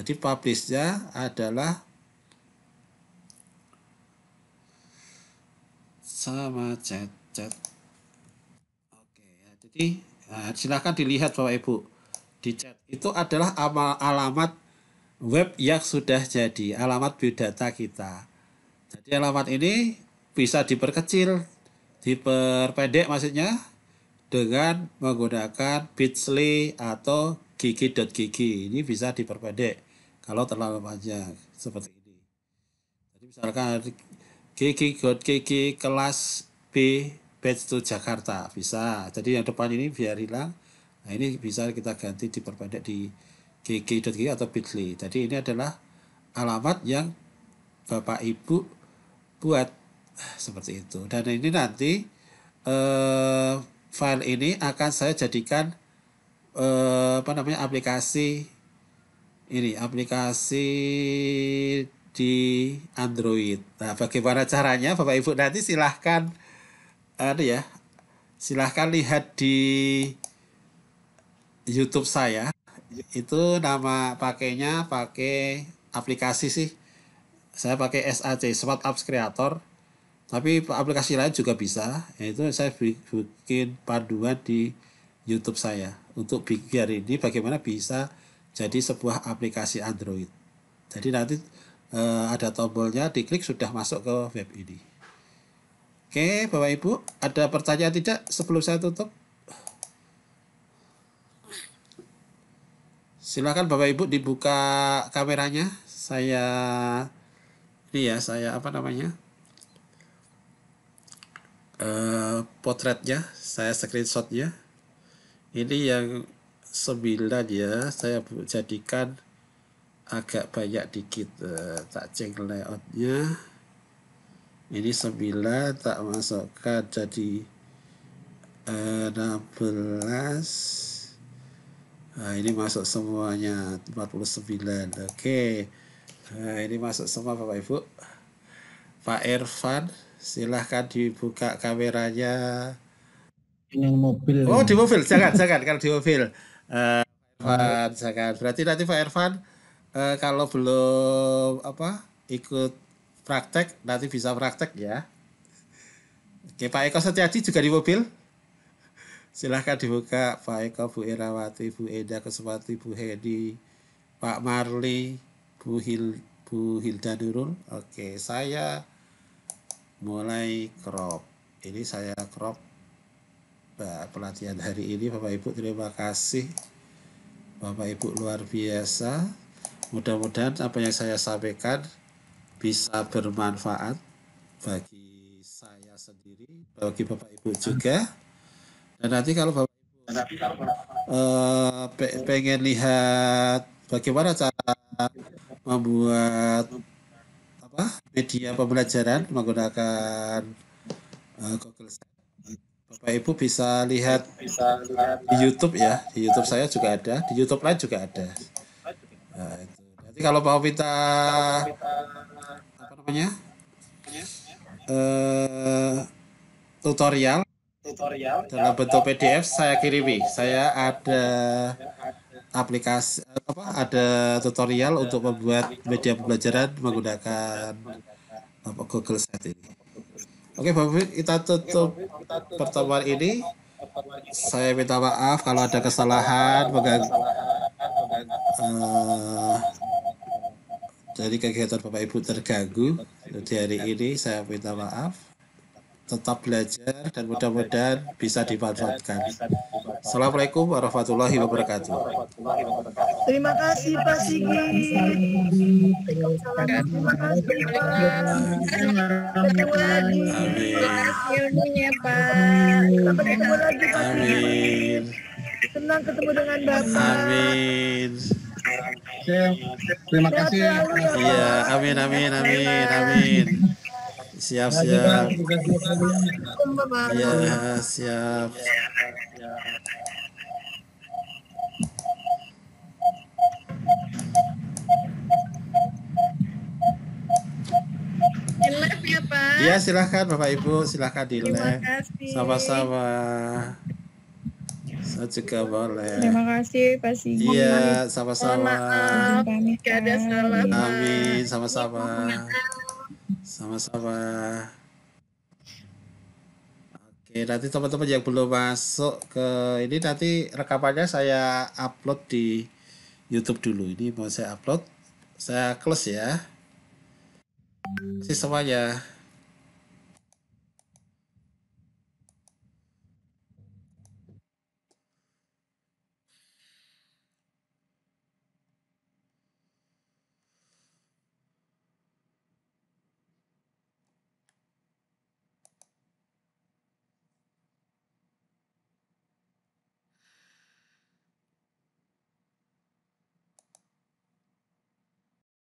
Jadi publishnya adalah sama chat. Oke ya. Jadi silakan dilihat Bapak Ibu di chat itu adalah alamat web yang sudah jadi, alamat biodata kita. Jadi alamat ini bisa diperkecil, diperpendek maksudnya dengan menggunakan bit.ly atau gigi.gg. Ini bisa diperpendek kalau terlalu panjang seperti ini. Jadi misalkan gigi.gg kelas B batch 2 Jakarta bisa. Jadi yang depan ini biar hilang. Nah ini bisa kita ganti diperpendek di gigi.gg atau bit.ly. Jadi ini adalah alamat yang Bapak Ibu buat seperti itu. Dan ini nanti file ini akan saya jadikan aplikasi di Android. Nah, bagaimana caranya Bapak Ibu nanti silahkan lihat di YouTube saya. Itu nama pakai aplikasi sih. Saya pakai SAC, Smart Apps Creator. Tapi aplikasi lain juga bisa. Yaitu saya bikin panduan di YouTube saya untuk biar ini bagaimana bisa jadi sebuah aplikasi Android. Jadi nanti ada tombolnya, diklik sudah masuk ke web ini. Oke, Bapak Ibu, ada pertanyaan tidak sebelum saya tutup? Silakan Bapak Ibu dibuka kameranya. Saya apa namanya? Potretnya, saya screenshotnya. Ini yang 9 ya, saya jadikan agak banyak dikit. Tak cek layoutnya. Ini 9 tak masukkan jadi 16. Nah, ini masuk semuanya 49. Oke. Nah, ini masuk semua Bapak Ibu. Pak Irfan, silahkan dibuka kameranya. Ini yang mobil. Oh, di mobil. Jangan kalau di mobil. Irfan, jangan. Berarti nanti Pak Irfan kalau belum ikut praktek, nanti bisa praktek ya. Oke, Pak Eko Setiadi juga di mobil. Silahkan dibuka Pak Eko, Bu Irawati, Bu Eda Kusumati, Bu Hedi, Pak Marli, Bu Hilda Nurul. Oke, saya mulai crop. Ini saya crop pelatihan hari ini. Bapak Ibu terima kasih. Bapak Ibu luar biasa. Mudah-mudahan apa yang saya sampaikan bisa bermanfaat bagi saya sendiri, bagi Bapak Ibu juga. Dan nanti kalau Bapak Ibu pengen lihat bagaimana cara membuat media pembelajaran menggunakan Google Sheet, Bapak Ibu bisa lihat di YouTube ya. Di YouTube saya juga ada, di YouTube lain juga ada. Nah, itu. Nanti kalau mau minta tutorial dalam bentuk PDF saya kirimi. Saya ada aplikasi ada tutorial untuk membuat media pembelajaran menggunakan Google Sheet ini. Oke, Bapak Ibu, kita tutup pertemuan ini. Saya minta maaf kalau ada kesalahan dari kegiatan Bapak Ibu terganggu di hari ini. Saya minta maaf. Tetap belajar dan mudah-mudahan bisa dimanfaatkan. Assalamualaikum warahmatullahi wabarakatuh. Terima kasih Pak Sigi. Terima kasih Pak. Ketemu lagi. Terima kasih ilmunya Pak. Sampai ketemu lagi Pak Sigi. Amin. Senang ketemu dengan Bapak. Amin. Terima kasih. Iya, amin. Siap. Iya, siap. Di live ya Pak. Iya, silahkan Bapak Ibu, silahkan di Terima live. kasih. Sama-sama. Saya juga boleh. Terima kasih Pak Sigi. Iya, Mohon sama-sama. maaf jika ada salah Pak. Amin, sama-sama. Sama-sama. Oke, nanti teman-teman yang belum masuk ke ini, nanti rekamannya saya upload di YouTube dulu. Ini mau saya upload. Saya close ya. Terima kasih semuanya.